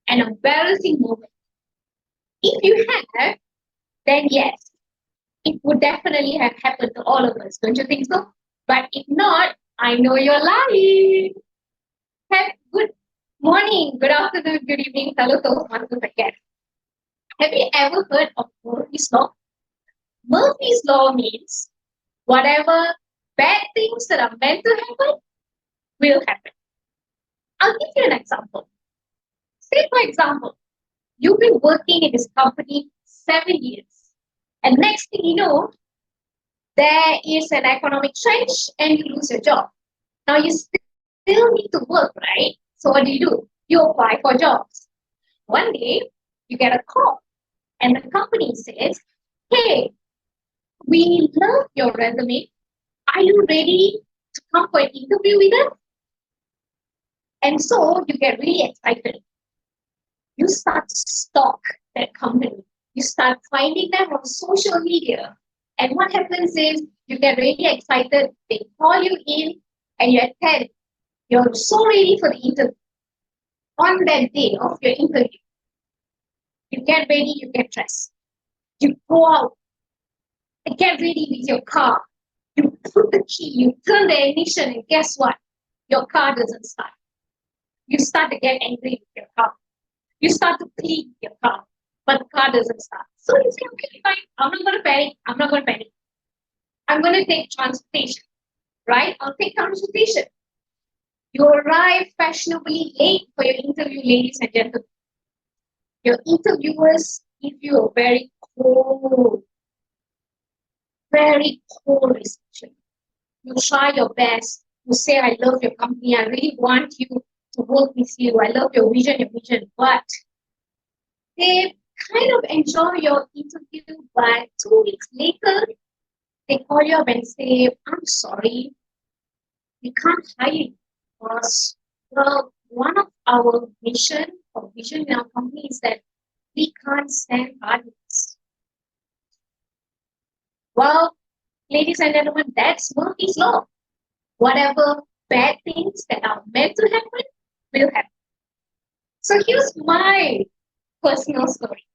An embarrassing moment. If you have, then yes, it would definitely have happened to all of us, don't you think so? But if not, I know you're lying. Good morning, good afternoon, good evening, fellow Toastmasters again. Have you ever heard of Murphy's Law? Murphy's Law means whatever bad things that are meant to happen will happen. I'll give you an example. Say, for example, you've been working in this company 7 years, and next thing you know, there is an economic change and you lose your job. Now you still need to work, right? So what do? You apply for jobs. One day, you get a call, and the company says, hey, we love your resume. Are you ready to come for an interview with us? And so you get really excited. You start to stalk that company. You start finding them on social media. And what happens is you get really excited. They call you in and you attend. You're so ready for the interview. On that day of your interview, you get ready, you get dressed. You go out and get ready with your car. You put the key, you turn the ignition, and guess what? Your car doesn't start. You start to get angry with your car. You start to plead with your car, but the car doesn't start. So you say, okay, fine, I'm not going to panic. I'm going to take transportation, right? I'll take transportation. You arrive fashionably late for your interview, ladies and gentlemen. Your interviewers give you a very cold reception. You try your best. You say, I love your company. I really want you to work with you. I love your vision, but they kind of enjoy your interview, but 2 weeks later, they call you up and say, I'm sorry, we can't hire you because, well, one of our vision in our company is that we can't stand audience. Well, ladies and gentlemen, that's Murphy's Law. Whatever bad things that are meant to happen will happen. So here's my personal story.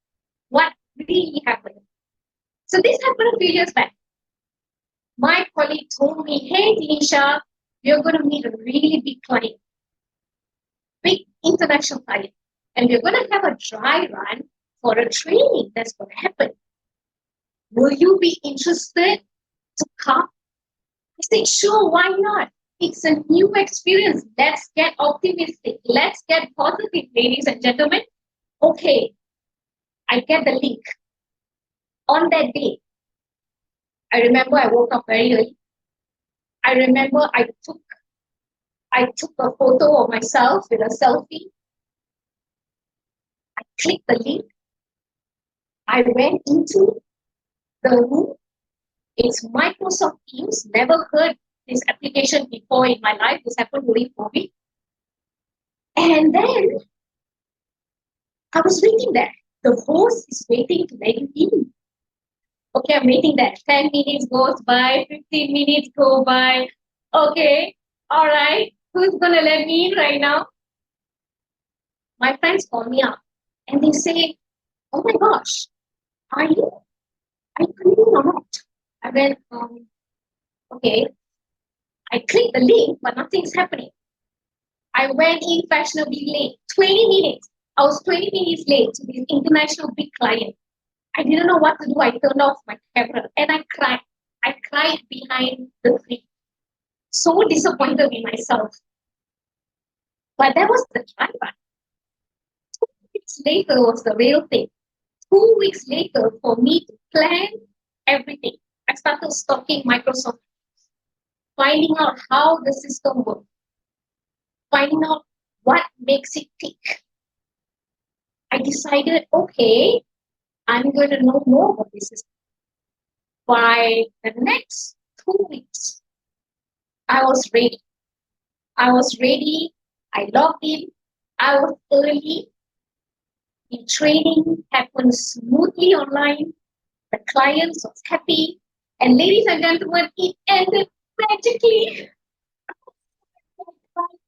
What really happened? So this happened a few years back. My colleague told me, hey, Denisha, you're going to meet a really big client, big international client, and we're going to have a dry run for a training that's going to happen. Will you be interested to come? I said, sure, why not? It's a new experience. Let's get optimistic. Let's get positive, ladies and gentlemen. Okay, I get the link. On that day, I remember I woke up very early. I remember I took a photo of myself with a selfie. I clicked the link. I went into the room. It's Microsoft Teams. Never heard this application before in my life. This happened during COVID. And then I was waiting there. The host is waiting to let you in. Okay, I'm waiting there. 10 minutes goes by, 15 minutes go by. Okay, all right. Who's going to let me in right now? My friends call me up and they say, oh my gosh, are you coming in or not? I went, okay. I clicked the link, but nothing's happening. I went in fashionably late, 20 minutes. I was 20 minutes late to this international big client. I didn't know what to do. I turned off my camera and I cried. I cried behind the screen. So disappointed in myself. But that was the try run. 2 weeks later was the real thing. 2 weeks later, for me to plan everything, I started stalking Microsoft, finding out how the system works, finding out what makes it tick. I decided, okay, I'm going to know more about this system. By the next 2 weeks, I was ready. I logged in. I was early. The training happened smoothly online. The clients was happy. And ladies and gentlemen, it ended magically.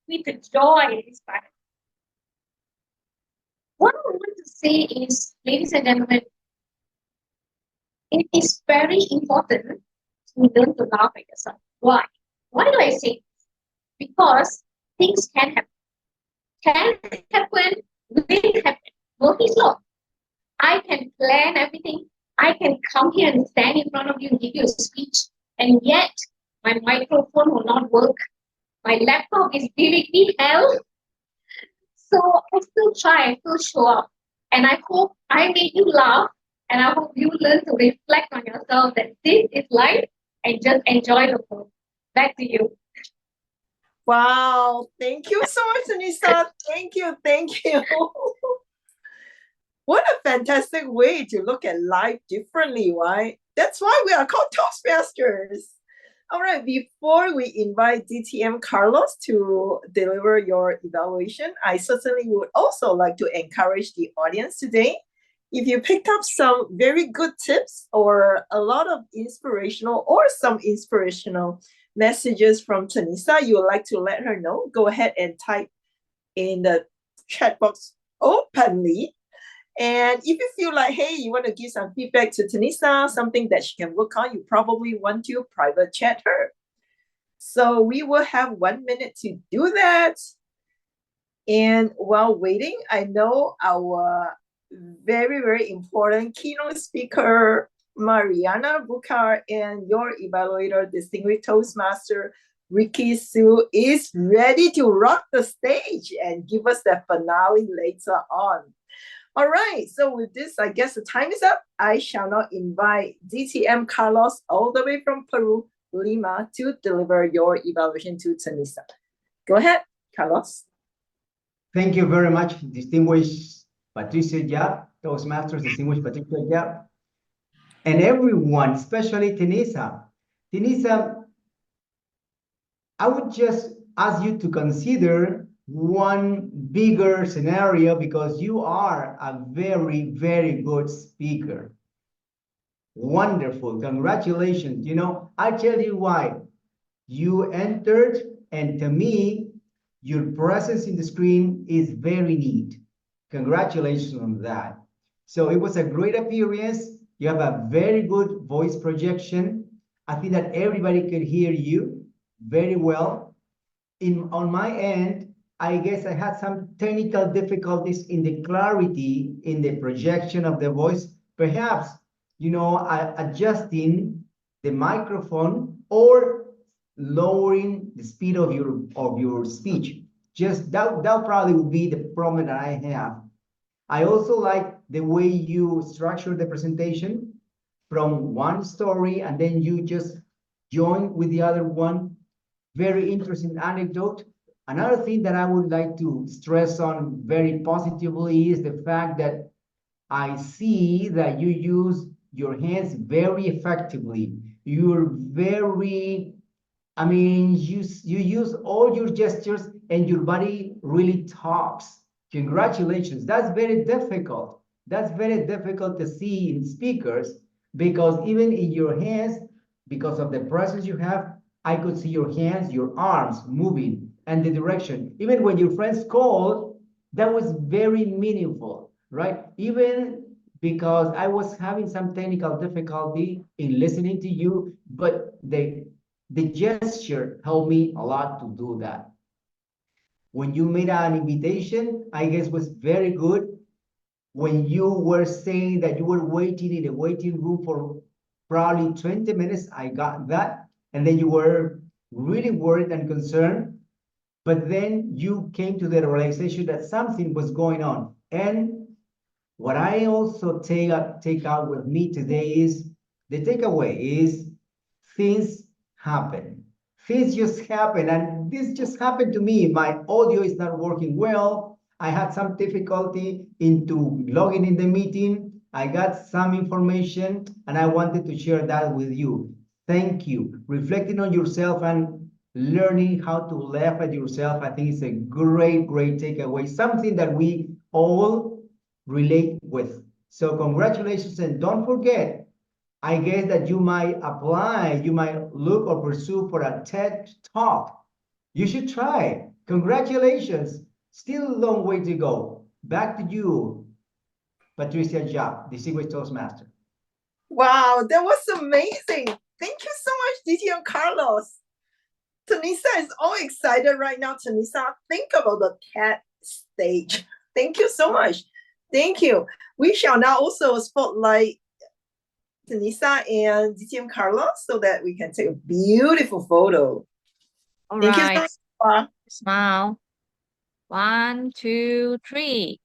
With the joy this time. What I want to say is, ladies and gentlemen, it is very important to learn to laugh at yourself. Why? Why do I say this? Because things can happen. Can happen, will happen. Murphy's Law. I can plan everything. I can come here and stand in front of you and give you a speech, and yet my microphone will not work. My laptop is giving me hell. So I still try, I still show up. And I hope I made you laugh, and I hope you learn to reflect on yourself that this is life and just enjoy the flow. Back to you. Wow, thank you so much, Anissa. Thank you. What a fantastic way to look at life differently, right? That's why we are called Toastmasters. All right, before we invite DTM Carlos to deliver your evaluation, I certainly would also like to encourage the audience today. If you picked up some very good tips or a lot of inspirational messages from Tanisa, you would like to let her know, go ahead and type in the chat box openly. And if you feel like, hey, you want to give some feedback to Tanisa, something that she can work on, you probably want to private chat her. So we will have 1 minute to do that. And while waiting, I know our very, very important keynote speaker, Mariana Bukar, and your evaluator, distinguished Toastmaster, Ricky Sue, is ready to rock the stage and give us the finale later on. All right, so with this, I guess the time is up. I shall now invite DTM Carlos all the way from Peru, Lima, to deliver your evaluation to Tanisa. Go ahead, Carlos. Thank you very much, distinguished Patricia. Toastmasters, distinguished Patricia Yap, and everyone, especially Tenisa. Tenisa, I would just ask you to consider one bigger scenario because you are a very, very good speaker. Wonderful. Congratulations. You know, I tell you why. You entered, and to me, your presence in the screen is very neat. Congratulations on that. So it was a great appearance. You have a very good voice projection. I think that everybody could hear you very well. On my end, I guess I had some technical difficulties in the clarity in the projection of the voice. Perhaps, adjusting the microphone or lowering the speed of your speech. Just that probably would be the problem that I have. I also like the way you structure the presentation from one story and then you just join with the other one. Very interesting anecdote. Another thing that I would like to stress on very positively is the fact that I see that you use your hands very effectively. You're very, you use all your gestures and your body really talks. Congratulations. That's very difficult. That's very difficult to see in speakers because even in your hands, because of the presence you have, I could see your hands, your arms moving and the direction. Even when your friends called, that was very meaningful, right? Even because I was having some technical difficulty in listening to you, but the gesture helped me a lot to do that. When you made an invitation, I guess was very good. When you were saying that you were waiting in a waiting room for probably 20 minutes, I got that. And then you were really worried and concerned. But then you came to the realization that something was going on. And what I also take out with me today is, the takeaway is things happen. Things just happen. And this just happened to me. My audio is not working well. I had some difficulty into logging in the meeting. I got some information and I wanted to share that with you. Thank you. Reflecting on yourself and learning how to laugh at yourself, I think it's a great, great takeaway. Something that we all relate with. So congratulations, and don't forget, I guess that you might apply, you might look or pursue for a TED Talk. You should try. Congratulations. Still a long way to go. Back to you, Patricia Jap, Distinguished Toastmaster. Wow, that was amazing. Thank you so much, Diti and Carlos. Tenisa is all excited right now. Tenisa, think about the TED stage. Thank you so much. Thank you. We shall now also spotlight Tenisa and Diti and Carlos so that we can take a beautiful photo. All Thank right. you so much. Smile. 1, 2, 3.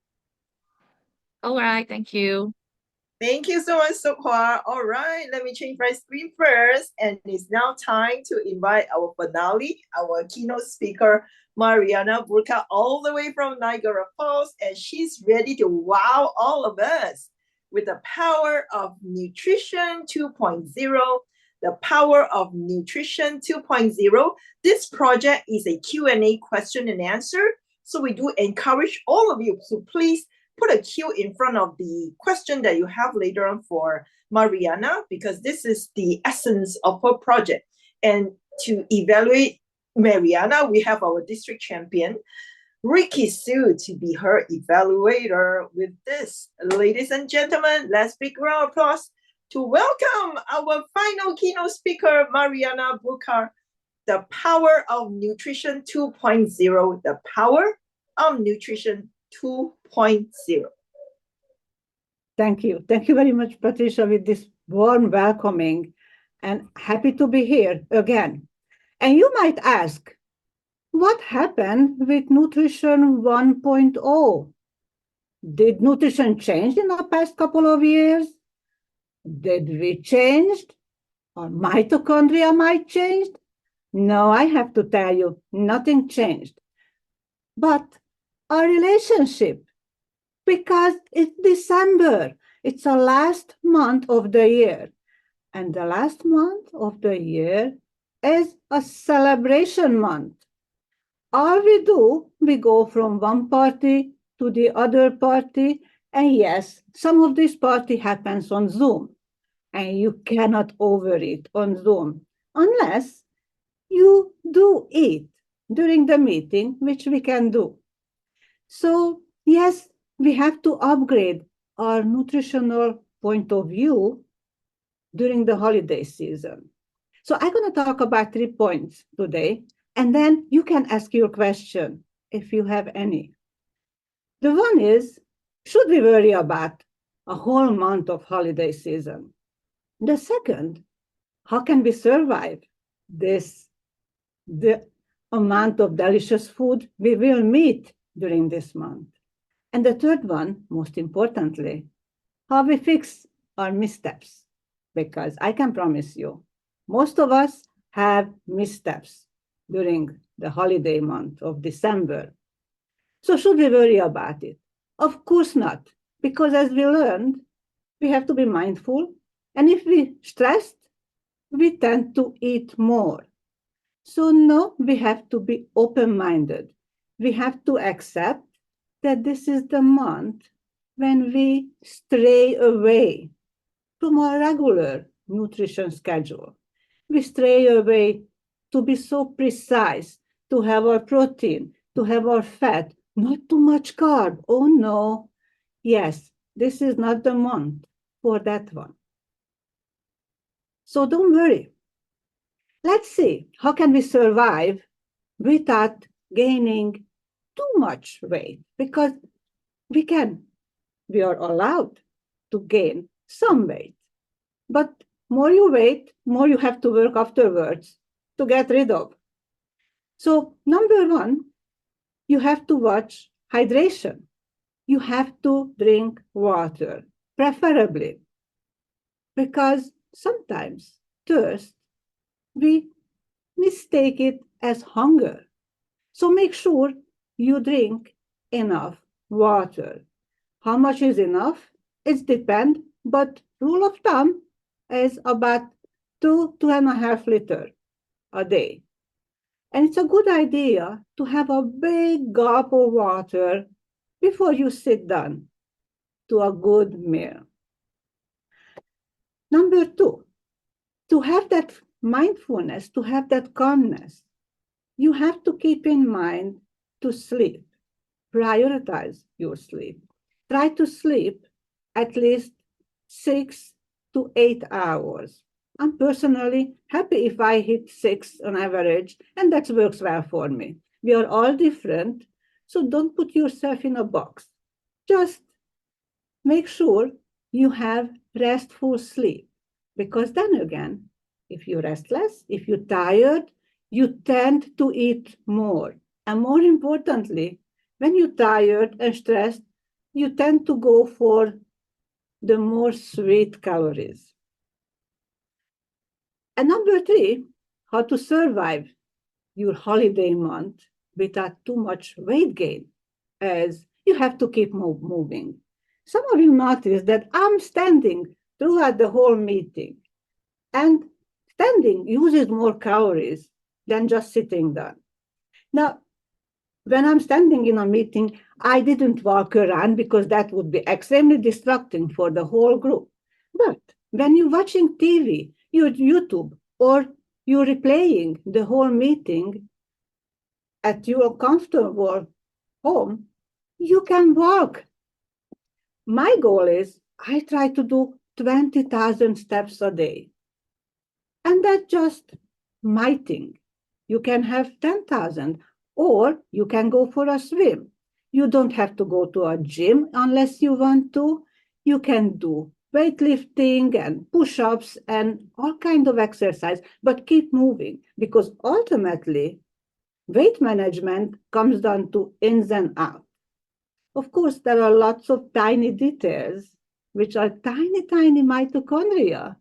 All right, thank you. Thank you so much, Sokhwa. All right, let me change my screen first. And it's now time to invite our finale, our keynote speaker, Mariana Burka, all the way from Niagara Falls. And she's ready to wow all of us with the power of nutrition 2.0. The power of nutrition 2.0. This project is a Q&A question and answer. So we do encourage all of you to please put a Q in front of the question that you have later on for Mariana, because this is the essence of her project. And to evaluate Mariana, we have our district champion, Ricky Sue, to be her evaluator with this. Ladies and gentlemen, let's big round of applause to welcome our final keynote speaker, Mariana Burka, the power of nutrition 2.0, the power of nutrition 2.0. Thank you. Thank you very much, Patricia, with this warm welcoming, and happy to be here again. And you might ask, what happened with Nutrition 1.0? Did nutrition change in the past couple of years? Did we change? Or mitochondria might change? No, I have to tell you, nothing changed. But our relationship Because it's December. It's the last month of the year. And the last month of the year is a celebration month. All we do, we go from one party to the other party. And yes, some of this party happens on Zoom. And you cannot overeat on Zoom unless you do eat during the meeting, which we can do. So yes, we have to upgrade our nutritional point of view during the holiday season. So I'm going to talk about 3 points today, and then you can ask your question if you have any. The one is, should we worry about a whole month of holiday season? The second, how can we survive the amount of delicious food we will meet during this month? And the third one, most importantly, how we fix our missteps. Because I can promise you, most of us have missteps during the holiday month of December. So should we worry about it? Of course not, because as we learned, we have to be mindful. And if we're stressed, we tend to eat more. So no, we have to be open-minded. We have to accept that this is the month when we stray away from our regular nutrition schedule. We stray away to be so precise, to have our protein, to have our fat, not too much carb. Oh no, yes, this is not the month for that one. So don't worry. Let's see, how can we survive without gaining too much weight? Because we are allowed to gain some weight. But more you wait, more you have to work afterwards to get rid of. So number one, you have to watch hydration. You have to drink water, preferably, because sometimes thirst, we mistake it as hunger. So make sure you drink enough water. How much is enough? It depends, but rule of thumb is about 2.5 liters a day. And it's a good idea to have a big gulp of water before you sit down to a good meal. Number two, to have that mindfulness, to have that calmness, you have to keep in mind to sleep. Prioritize your sleep. Try to sleep at least 6 to 8 hours. I'm personally happy if I hit 6 on average, and that works well for me. We are all different, so don't put yourself in a box. Just make sure you have restful sleep, because then again, if you're restless, if you're tired, you tend to eat more. And more importantly, when you're tired and stressed, you tend to go for the more sweet calories. And number three, how to survive your holiday month without too much weight gain, as you have to keep moving. Some of you notice that I'm standing throughout the whole meeting, and standing uses more calories than just sitting down. Now, when I'm standing in a meeting, I didn't walk around because that would be extremely distracting for the whole group. But when you're watching TV, you're YouTube, or you're replaying the whole meeting at your comfortable home, you can walk. My goal is I try to do 20,000 steps a day. And that's just my thing. You can have 10,000, or you can go for a swim. You don't have to go to a gym unless you want to. You can do weightlifting and push-ups and all kinds of exercise, but keep moving, because ultimately, weight management comes down to ins and outs. Of course, there are lots of tiny details, which are tiny, tiny mitochondria,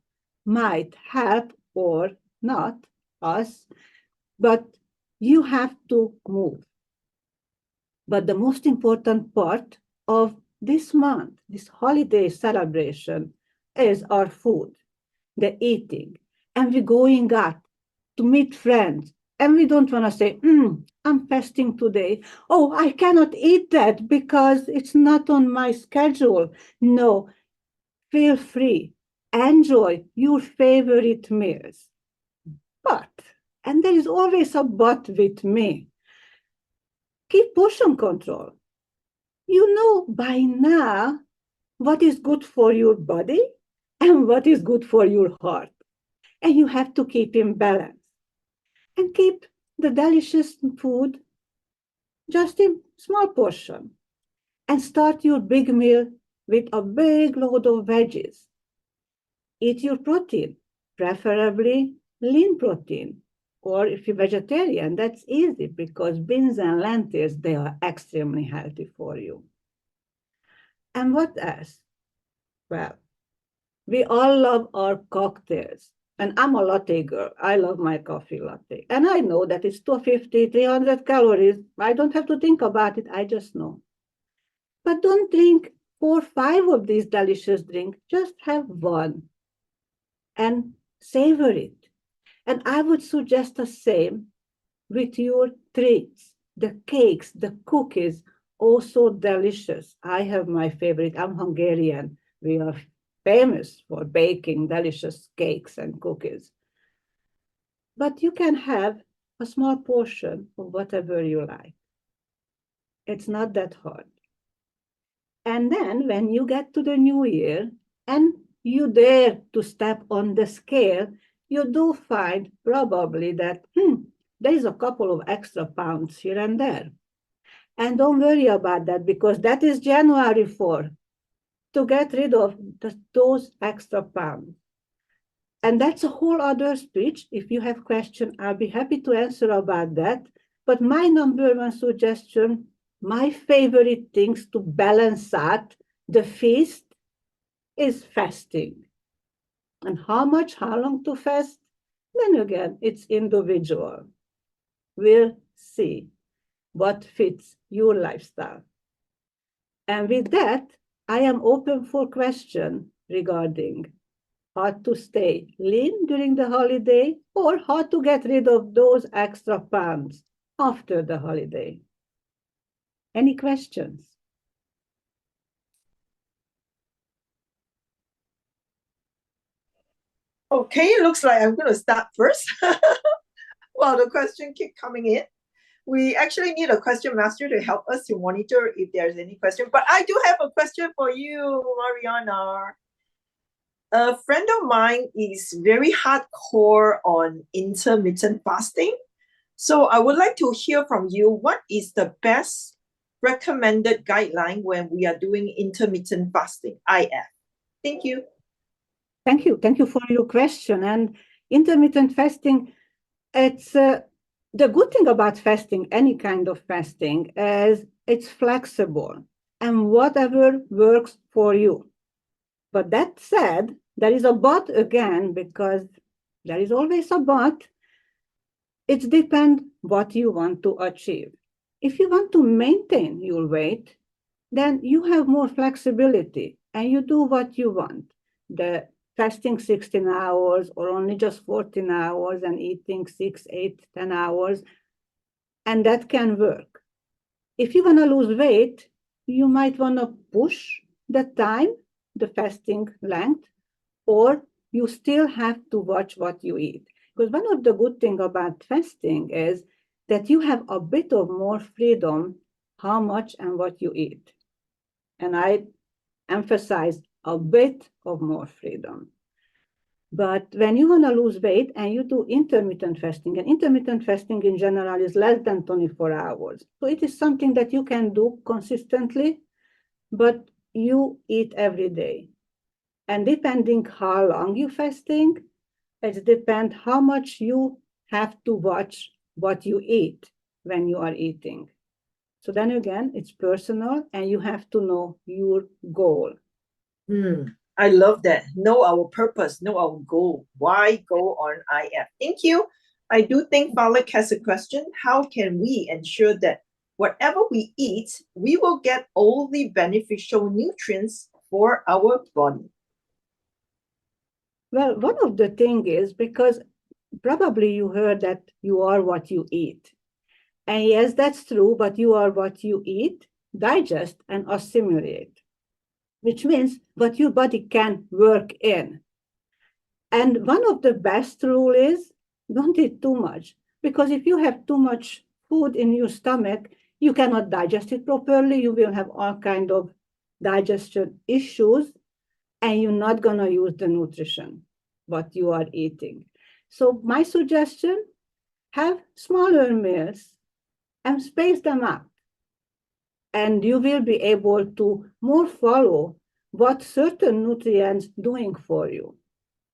might help or not us, but you have to move. But the most important part of this month, this holiday celebration is our food, the eating, and we're going out to meet friends. And we don't want to say, I'm fasting today. Oh, I cannot eat that because it's not on my schedule. No, feel free. Enjoy your favorite meals. But, and there is always a but with me, keep portion control. You know by now what is good for your body and what is good for your heart. And you have to keep in balance. And keep the delicious food just in small portion. And start your big meal with a big load of veggies. Eat your protein, preferably lean protein. Or if you're vegetarian, that's easy because beans and lentils, they are extremely healthy for you. And what else? Well, we all love our cocktails. And I'm a latte girl. I love my coffee latte. And I know that it's 250, 300 calories. I don't have to think about it. I just know. But don't drink 4 or 5 of these delicious drinks. Just have one and savor it. And I would suggest the same with your treats, the cakes, the cookies, also delicious. I have my favorite. I'm Hungarian. We are famous for baking delicious cakes and cookies. But you can have a small portion of whatever you like. It's not that hard. And then when you get to the new year and you dare to step on the scale, you do find probably that there is a couple of extra pounds here and there. And don't worry about that because that is January 4th. To get rid of those extra pounds. And that's a whole other speech. If you have questions, I'll be happy to answer about that. But my number one suggestion, my favorite things to balance out the feast is fasting. And how long to fast? Then again, it's individual. We'll see what fits your lifestyle. And with that, I am open for question regarding how to stay lean during the holiday or how to get rid of those extra pounds after the holiday. Any questions? Okay, looks like I'm going to start first. Well, the question keep coming in. We actually need a question master to help us to monitor if there's any question. But I do have a question for you, Mariana. A friend of mine is very hardcore on intermittent fasting. So I would like to hear from you, what is the best recommended guideline when we are doing intermittent fasting, IF? Thank you. Thank you. Thank you for your question. And intermittent fasting, it's the good thing about fasting, any kind of fasting, is it's flexible and whatever works for you. But that said, there is a but again, because there is always a but. It depends what you want to achieve. If you want to maintain your weight, then you have more flexibility and you do what you want. The fasting 16 hours or only just 14 hours and eating 6, 8, 10 hours, and that can work. If you want to lose weight, you might want to push the time, the fasting length, or you still have to watch what you eat. Because one of the good things about fasting is that you have a bit of more freedom how much and what you eat. And I emphasize a bit of more freedom. But when you want to lose weight and you do intermittent fasting, and intermittent fasting in general is less than 24 hours. So it is something that you can do consistently, but you eat every day. And depending how long you're fasting, it depends how much you have to watch what you eat when you are eating. So then again, it's personal and you have to know your goal. I love that. Know our purpose, know our goal. Why go on IF? Thank you. I do think Falik has a question. How can we ensure that whatever we eat, we will get all the beneficial nutrients for our body. Well, one of the things is because probably you heard that you are what you eat. And yes, that's true, but you are what you eat, digest, and assimilate, which means what your body can work in. And one of the best rule is don't eat too much, because if you have too much food in your stomach, you cannot digest it properly. You will have all kind of digestion issues, and you're not going to use the nutrition, what you are eating. So my suggestion, have smaller meals and space them out. And you will be able to more follow what certain nutrients doing for you.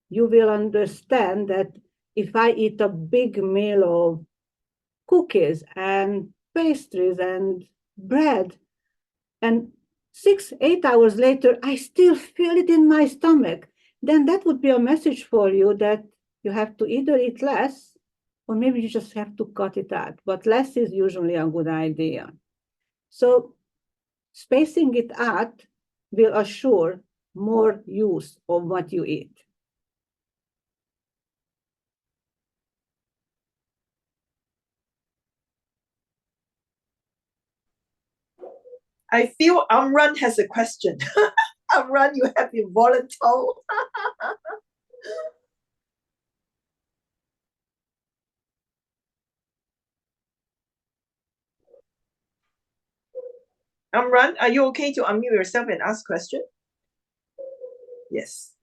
You will understand that if I eat a big meal of cookies and pastries and bread, and 6-8 hours later, I still feel it in my stomach, then that would be a message for you that you have to either eat less, or maybe you just have to cut it out. But less is usually a good idea. So spacing it out will assure more use of what you eat. I feel Amran has a question. Amran, you have been voluntold. Amran, are you okay to unmute yourself and ask question? Yes.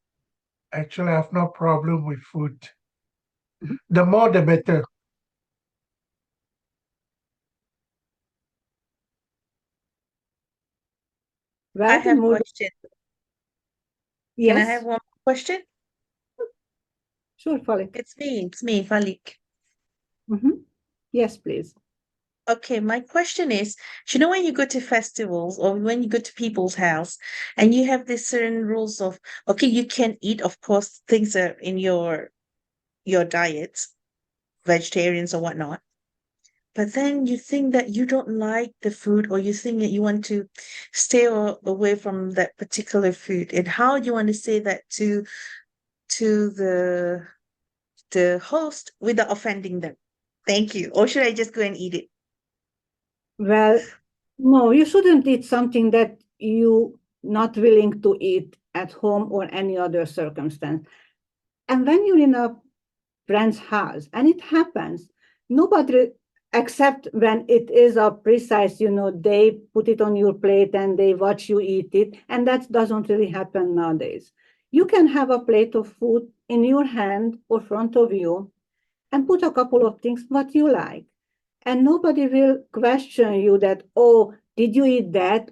Actually, I have no problem with food. The more, the better. I have a question. Yes. Can I have one question? Sure, Falik. It's me, Falik. Yes, please. Okay, my question is, you know, when you go to festivals or when you go to people's house and you have these certain rules of, okay, you can eat, of course, things are in your diet, vegetarians or whatnot. But then you think that you don't like the food, or you think that you want to stay away from that particular food. And how do you want to say that to the host without offending them? Thank you. Or should I just go and eat it? Well, no, you shouldn't eat something that you not willing to eat at home or any other circumstance. And when you're in a friend's house, and it happens, nobody, except when it is a precise, they put it on your plate and they watch you eat it, and that doesn't really happen nowadays. You can have a plate of food in your hand or front of you and put a couple of things what you like. And nobody will question you that, oh, did you eat that?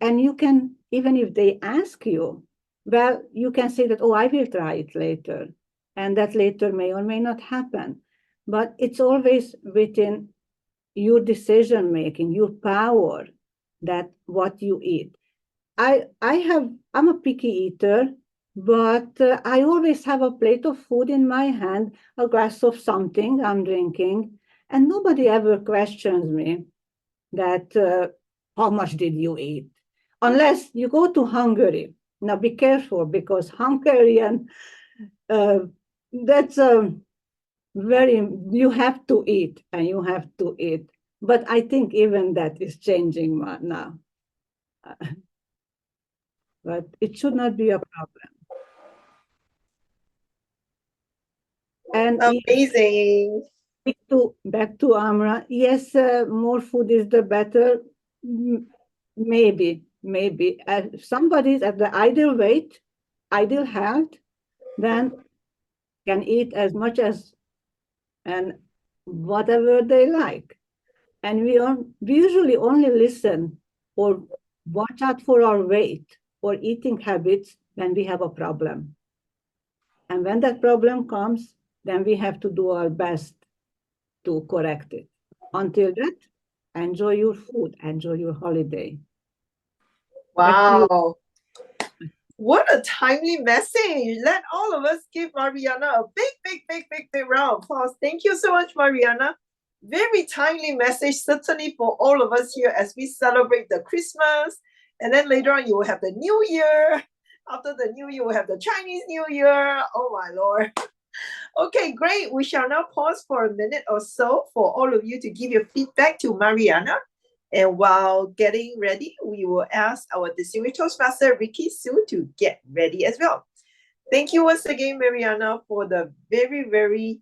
And you can, even if they ask you, well, you can say that, oh, I will try it later. And that later may or may not happen. But it's always within your decision making, your power, that what you eat. I'm a picky eater, but I always have a plate of food in my hand, a glass of something I'm drinking, and nobody ever questions me that how much did you eat? Unless you go to Hungary. Now be careful, because Hungarian, that's you have to eat and you have to eat. But I think even that is changing now. But it should not be a problem. And amazing. Back to Amra. Yes, more food is the better. Maybe. If somebody's at the ideal weight, ideal health, then can eat as much as and whatever they like. And we usually only listen or watch out for our weight or eating habits when we have a problem. And when that problem comes, then we have to do our best to correct it. Until that, enjoy your food, enjoy your holiday. Wow. What a timely message. Let all of us give Mariana a big round of applause. Thank you so much, Mariana. Very timely message, certainly for all of us here as we celebrate the Christmas. And then later on, you will have the New Year. After the New Year, we'll have the Chinese New Year. Oh, my Lord. Okay, great. We shall now pause for a minute or so for all of you to give your feedback to Mariana. And while getting ready, we will ask our distinguished Toastmaster, Ricky Sue, to get ready as well. Thank you once again, Mariana, for the very, very,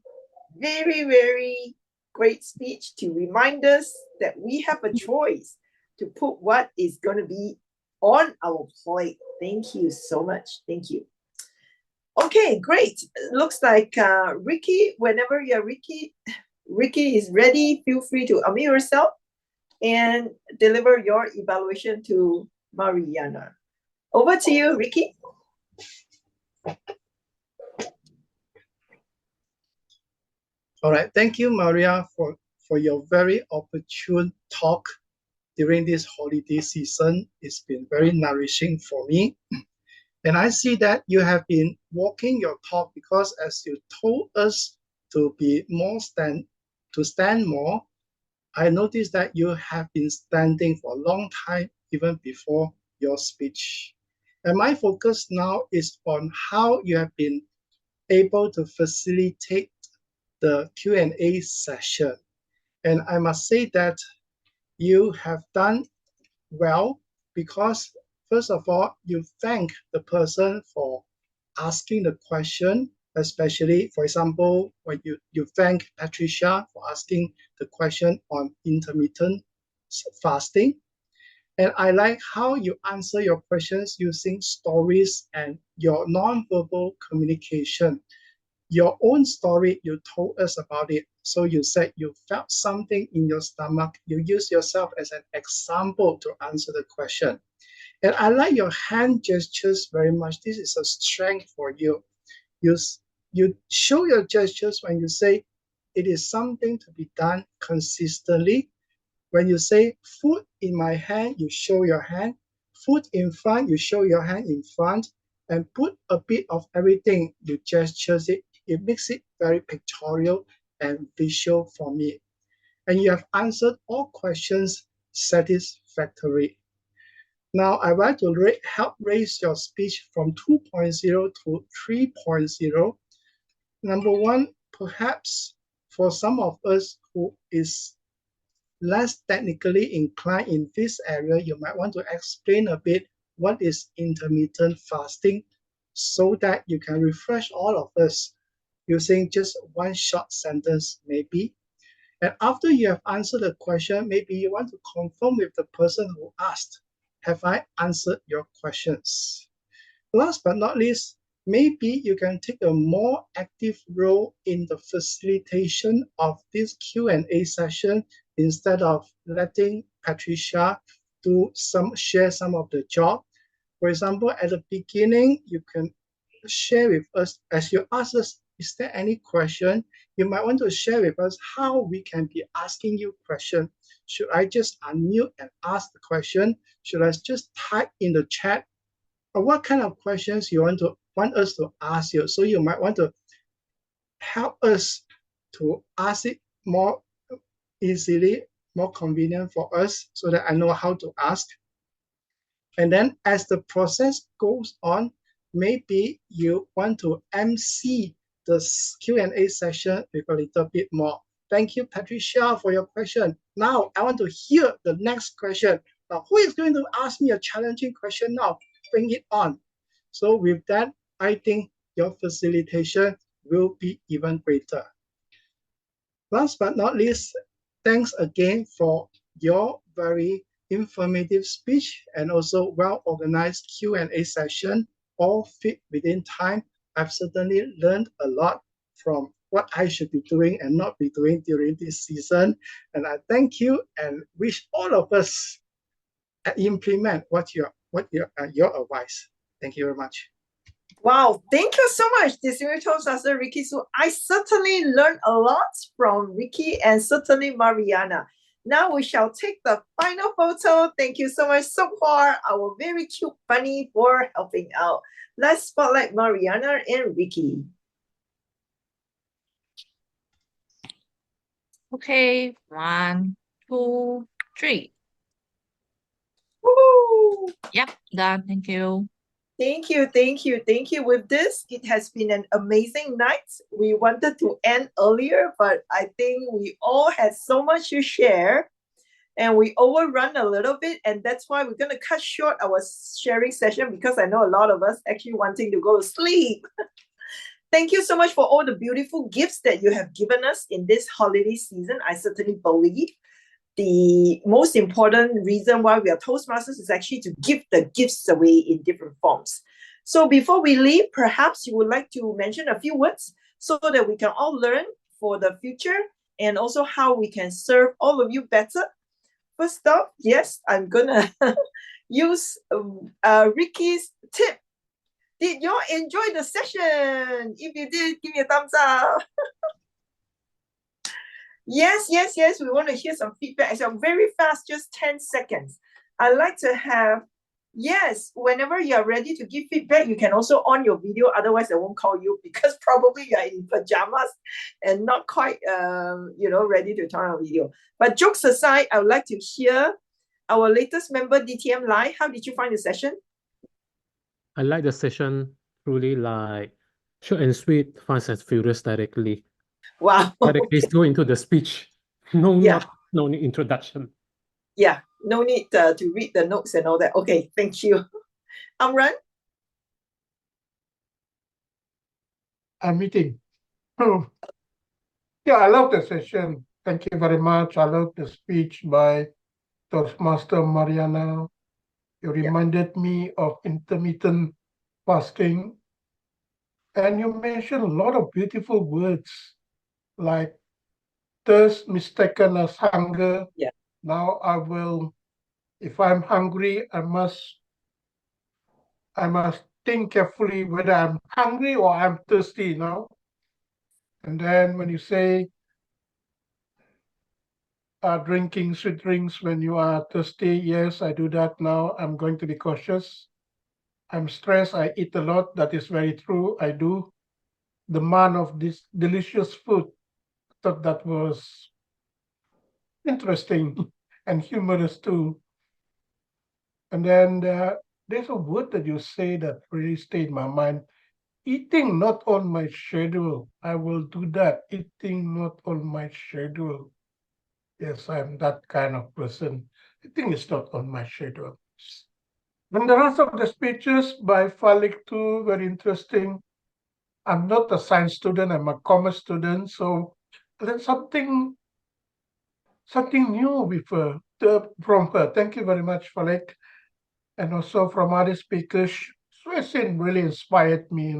very, very great speech to remind us that we have a choice to put what is going to be on our plate. Thank you so much. Thank you. Okay, great. Looks like Ricky, whenever you're Ricky is ready, feel free to unmute yourself and deliver your evaluation to Mariana. Over to you, Ricky. All right, thank you, Maria, for your very opportune talk during this holiday season. It's been very nourishing for me. And I see that you have been walking your talk because as you told us to be more to stand more, I noticed that you have been standing for a long time, even before your speech. And my focus now is on how you have been able to facilitate the Q&A session. And I must say that you have done well because, first of all, you thank the person for asking the question, especially, for example, when you thank Patricia for asking the question on intermittent fasting. And I like how you answer your questions using stories and your nonverbal communication. Your own story, you told us about it. So you said you felt something in your stomach. You use yourself as an example to answer the question. And I like your hand gestures very much. This is a strength for you. You show your gestures when you say it is something to be done consistently. When you say food in my hand, you show your hand. Food in front, you show your hand in front. And put a bit of everything, you gestures it. It makes it very pictorial and visual for me. And you have answered all questions satisfactorily. Now, I want to help raise your speech from 2.0 to 3.0. Number one, perhaps for some of us who is less technically inclined in this area, you might want to explain a bit what is intermittent fasting so that you can refresh all of us using just one short sentence maybe. And after you have answered the question, maybe you want to confirm with the person who asked, have I answered your questions? Last but not least, maybe you can take a more active role in the facilitation of this Q&A session instead of letting Patricia share some of the job. For example, at the beginning, you can share with us, as you ask us, is there any question? You might want to share with us how we can be asking you questions. Should I just unmute and ask the question? Should I just type in the chat? Or what kind of questions you want us to ask you? So you might want to help us to ask it more easily, more convenient for us so that I know how to ask. And then as the process goes on, maybe you want to MC the Q&A session with a little bit more. Thank you, Patricia, for your question. Now, I want to hear the next question. Now, who is going to ask me a challenging question now? Bring it on. So with that, I think your facilitation will be even greater. Last but not least, thanks again for your very informative speech and also well-organized Q&A session, all fit within time. I've certainly learned a lot from what I should be doing and not be doing during this season. And I thank you and wish all of us implement what your advice. Thank you very much. Wow, thank you so much, distinguished Toastmaster Ricky. So I certainly learned a lot from Ricky and certainly Mariana. Now we shall take the final photo. Thank you so much so far, our very cute bunny, for helping out. Let's spotlight Mariana and Ricky. Okay, 1, 2, 3. Woo! Yep, done. Thank you. Thank you, thank you, thank you. With this, it has been an amazing night. We wanted to end earlier, but I think we all had so much to share and we overrun a little bit. And that's why we're going to cut short our sharing session because I know a lot of us actually wanting to go to sleep. Thank you so much for all the beautiful gifts that you have given us in this holiday season. I certainly believe the most important reason why we are Toastmasters is actually to give the gifts away in different forms. So before we leave, perhaps you would like to mention a few words so that we can all learn for the future and also how we can serve all of you better. First off, yes, I'm gonna use Ricky's tip. Did y'all enjoy the session? If you did, give me a thumbs up. Yes, yes, yes. We want to hear some feedback. So very fast, just 10 seconds. I'd like to have, yes, whenever you're ready to give feedback, you can also on your video. Otherwise, I won't call you because probably you're in pajamas and not quite, ready to turn on video. But jokes aside, I would like to hear our latest member, DTM Lai. How did you find the session? I like the session truly like short and sweet, fast and furious directly. Wow. Directly go into the speech. No need introduction. Yeah, no need to read the notes and all that. Okay, thank you. Amran? I'm meeting. Oh, yeah, I love the session. Thank you very much. I love the speech by Toastmaster Mariana. You reminded me of intermittent fasting. And you mentioned a lot of beautiful words like thirst mistaken as hunger. Yeah. Now I will, if I'm hungry, I must think carefully whether I'm hungry or I'm thirsty now. And then when you say drinking sweet drinks when you are thirsty, yes, I do that now. I'm going to be cautious. I'm stressed. I eat a lot. That is very true. I do. The man of this delicious food. Thought that was interesting and humorous too. And then there's a word that you say that really stayed in my mind. Eating not on my schedule. I will do that. Eating not on my schedule. Yes, I'm that kind of person. Eating is not on my schedule. And the rest of the speeches by Falik too, very interesting. I'm not a science student, I'm a commerce student. So there's something new with from her. Thank you very much, Falik. And also from other speakers, Swesin really inspired me,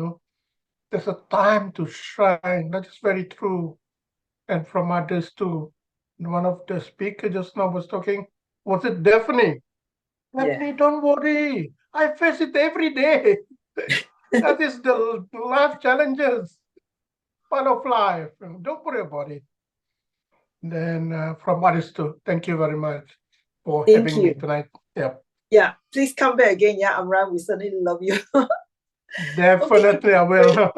There's a time to shine. That is very true. And from others too. And one of the speakers just now was talking, was it Daphne? Daphne, don't worry. I face it every day. That is the life challenges, part of life. Don't worry about it. Then from others too, thank you very much for having me tonight. Yep. Yeah, please come back again. Yeah, Amran, we certainly love you. Definitely, I will.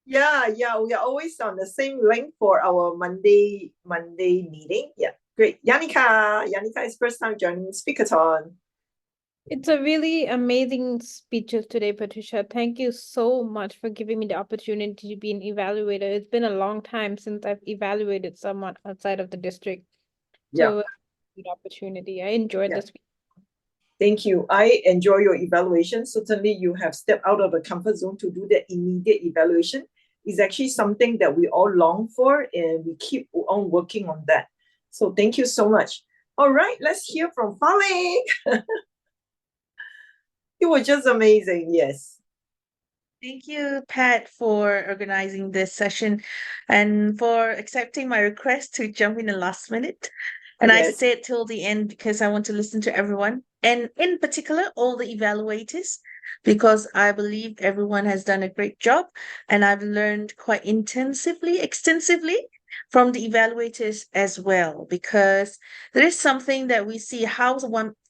Yeah, we are always on the same link for our Monday meeting. Yeah, great. Yanika is first time joining Speakathon. It's a really amazing speeches today, Patricia. Thank you so much for giving me the opportunity to be an evaluator. It's been a long time since I've evaluated someone outside of the district. So good opportunity. I enjoyed this. Thank you. I enjoy your evaluation. Certainly, you have stepped out of the comfort zone to do the immediate evaluation. It's actually something that we all long for, and we keep on working on that. So thank you so much. All right, let's hear from Falik. It was just amazing. Yes. Thank you, Pat, for organizing this session and for accepting my request to jump in the last minute. And I stayed till the end because I want to listen to everyone, and in particular, all the evaluators, because I believe everyone has done a great job, and I've learned quite extensively from the evaluators as well, because there is something that we see how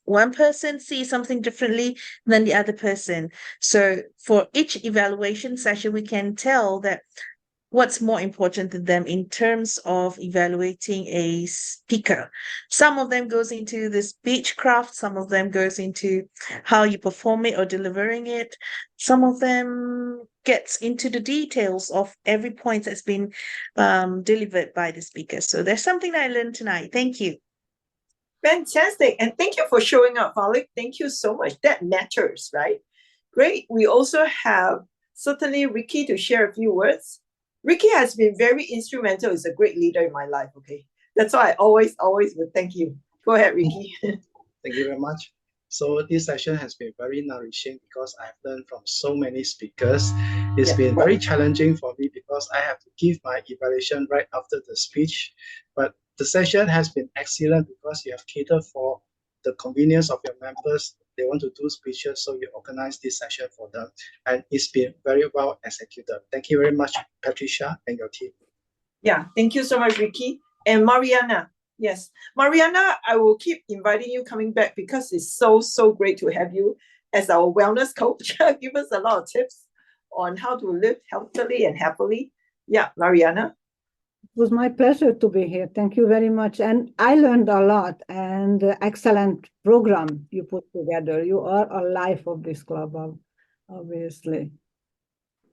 one person sees something differently than the other person. So for each evaluation session, we can tell that what's more important to them in terms of evaluating a speaker. Some of them goes into the speech craft, some of them goes into how you perform it or delivering it. Some of them gets into the details of every point that's been delivered by the speaker. So there's something that I learned tonight. Thank you. Fantastic. And thank you for showing up, Falik. Thank you so much. That matters, right? Great. We also have certainly Ricky to share a few words. Ricky has been very instrumental. He's a great leader in my life, okay? That's why I always would thank you. Go ahead, Ricky. Thank you very much. So this session has been very nourishing because I've learned from so many speakers. It's been very challenging for me because I have to give my evaluation right after the speech. But the session has been excellent because you have catered for the convenience of your members. They want to do speeches, so you organize this session for them. And it's been very well executed. Thank you very much, Patricia and your team. Yeah, thank you so much, Ricky. And Mariana. Yes, Mariana, I will keep inviting you coming back because it's so great to have you as our wellness coach. Give us a lot of tips on how to live healthily and happily. Yeah, Mariana. It was my pleasure to be here. Thank you very much. And I learned a lot, and excellent program you put together. You are a life of this club, obviously.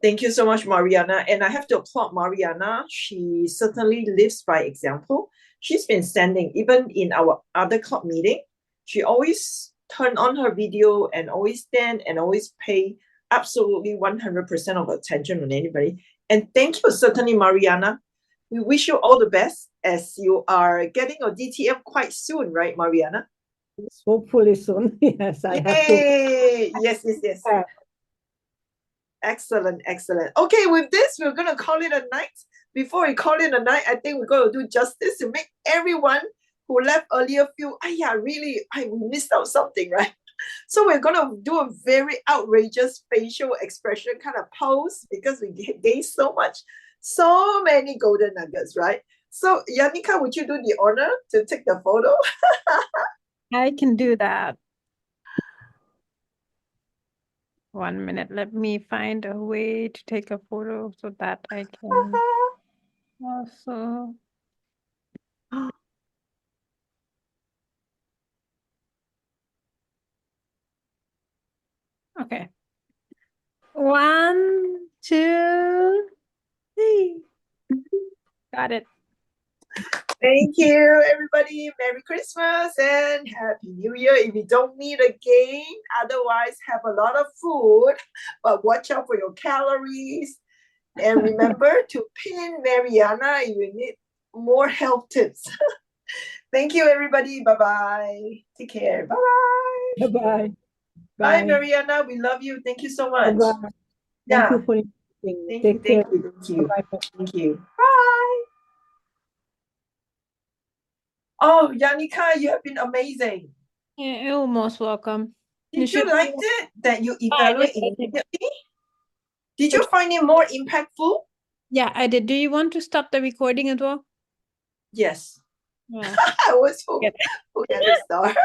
Thank you so much, Mariana. And I have to applaud Mariana. She certainly lives by example. She's been standing, even in our other club meeting, she always turn on her video and always stand and always pay absolutely 100% of attention on anybody. And thank you, certainly, Mariana. We wish you all the best as you are getting your DTM quite soon, right, Mariana? Hopefully soon. Yes, I have to. Yes. Excellent. Okay, with this, we're going to call it a night. Before we call it a night, I think we're going to do justice to make everyone who left earlier feel, really, I missed out something, right? So we're going to do a very outrageous facial expression kind of pose because we gained so many golden nuggets, right? So Yanika, would you do the honor to take the photo? I can do that. 1 minute. Let me find a way to take a photo so that I can also. Okay. 1, 2, 3. Got it. Thank you, everybody. Merry Christmas and Happy New Year. If we don't meet again, otherwise have a lot of food, but watch out for your calories. And remember to pin Mariana if you need more health tips. Thank you, everybody. Bye-bye. Take care. Bye-bye. Bye-bye. Bye, Mariana. We love you. Thank you so much. Bye-bye. Yeah. Thank you for inviting me. Take care. Thank you. Bye. Oh, Yanika, you have been amazing. Yeah, you're most welcome. Did you like it that you evaluate immediately? Did you find it more impactful? Yeah, I did. Do you want to stop the recording as well? Yes. Yeah. I was hoping to start.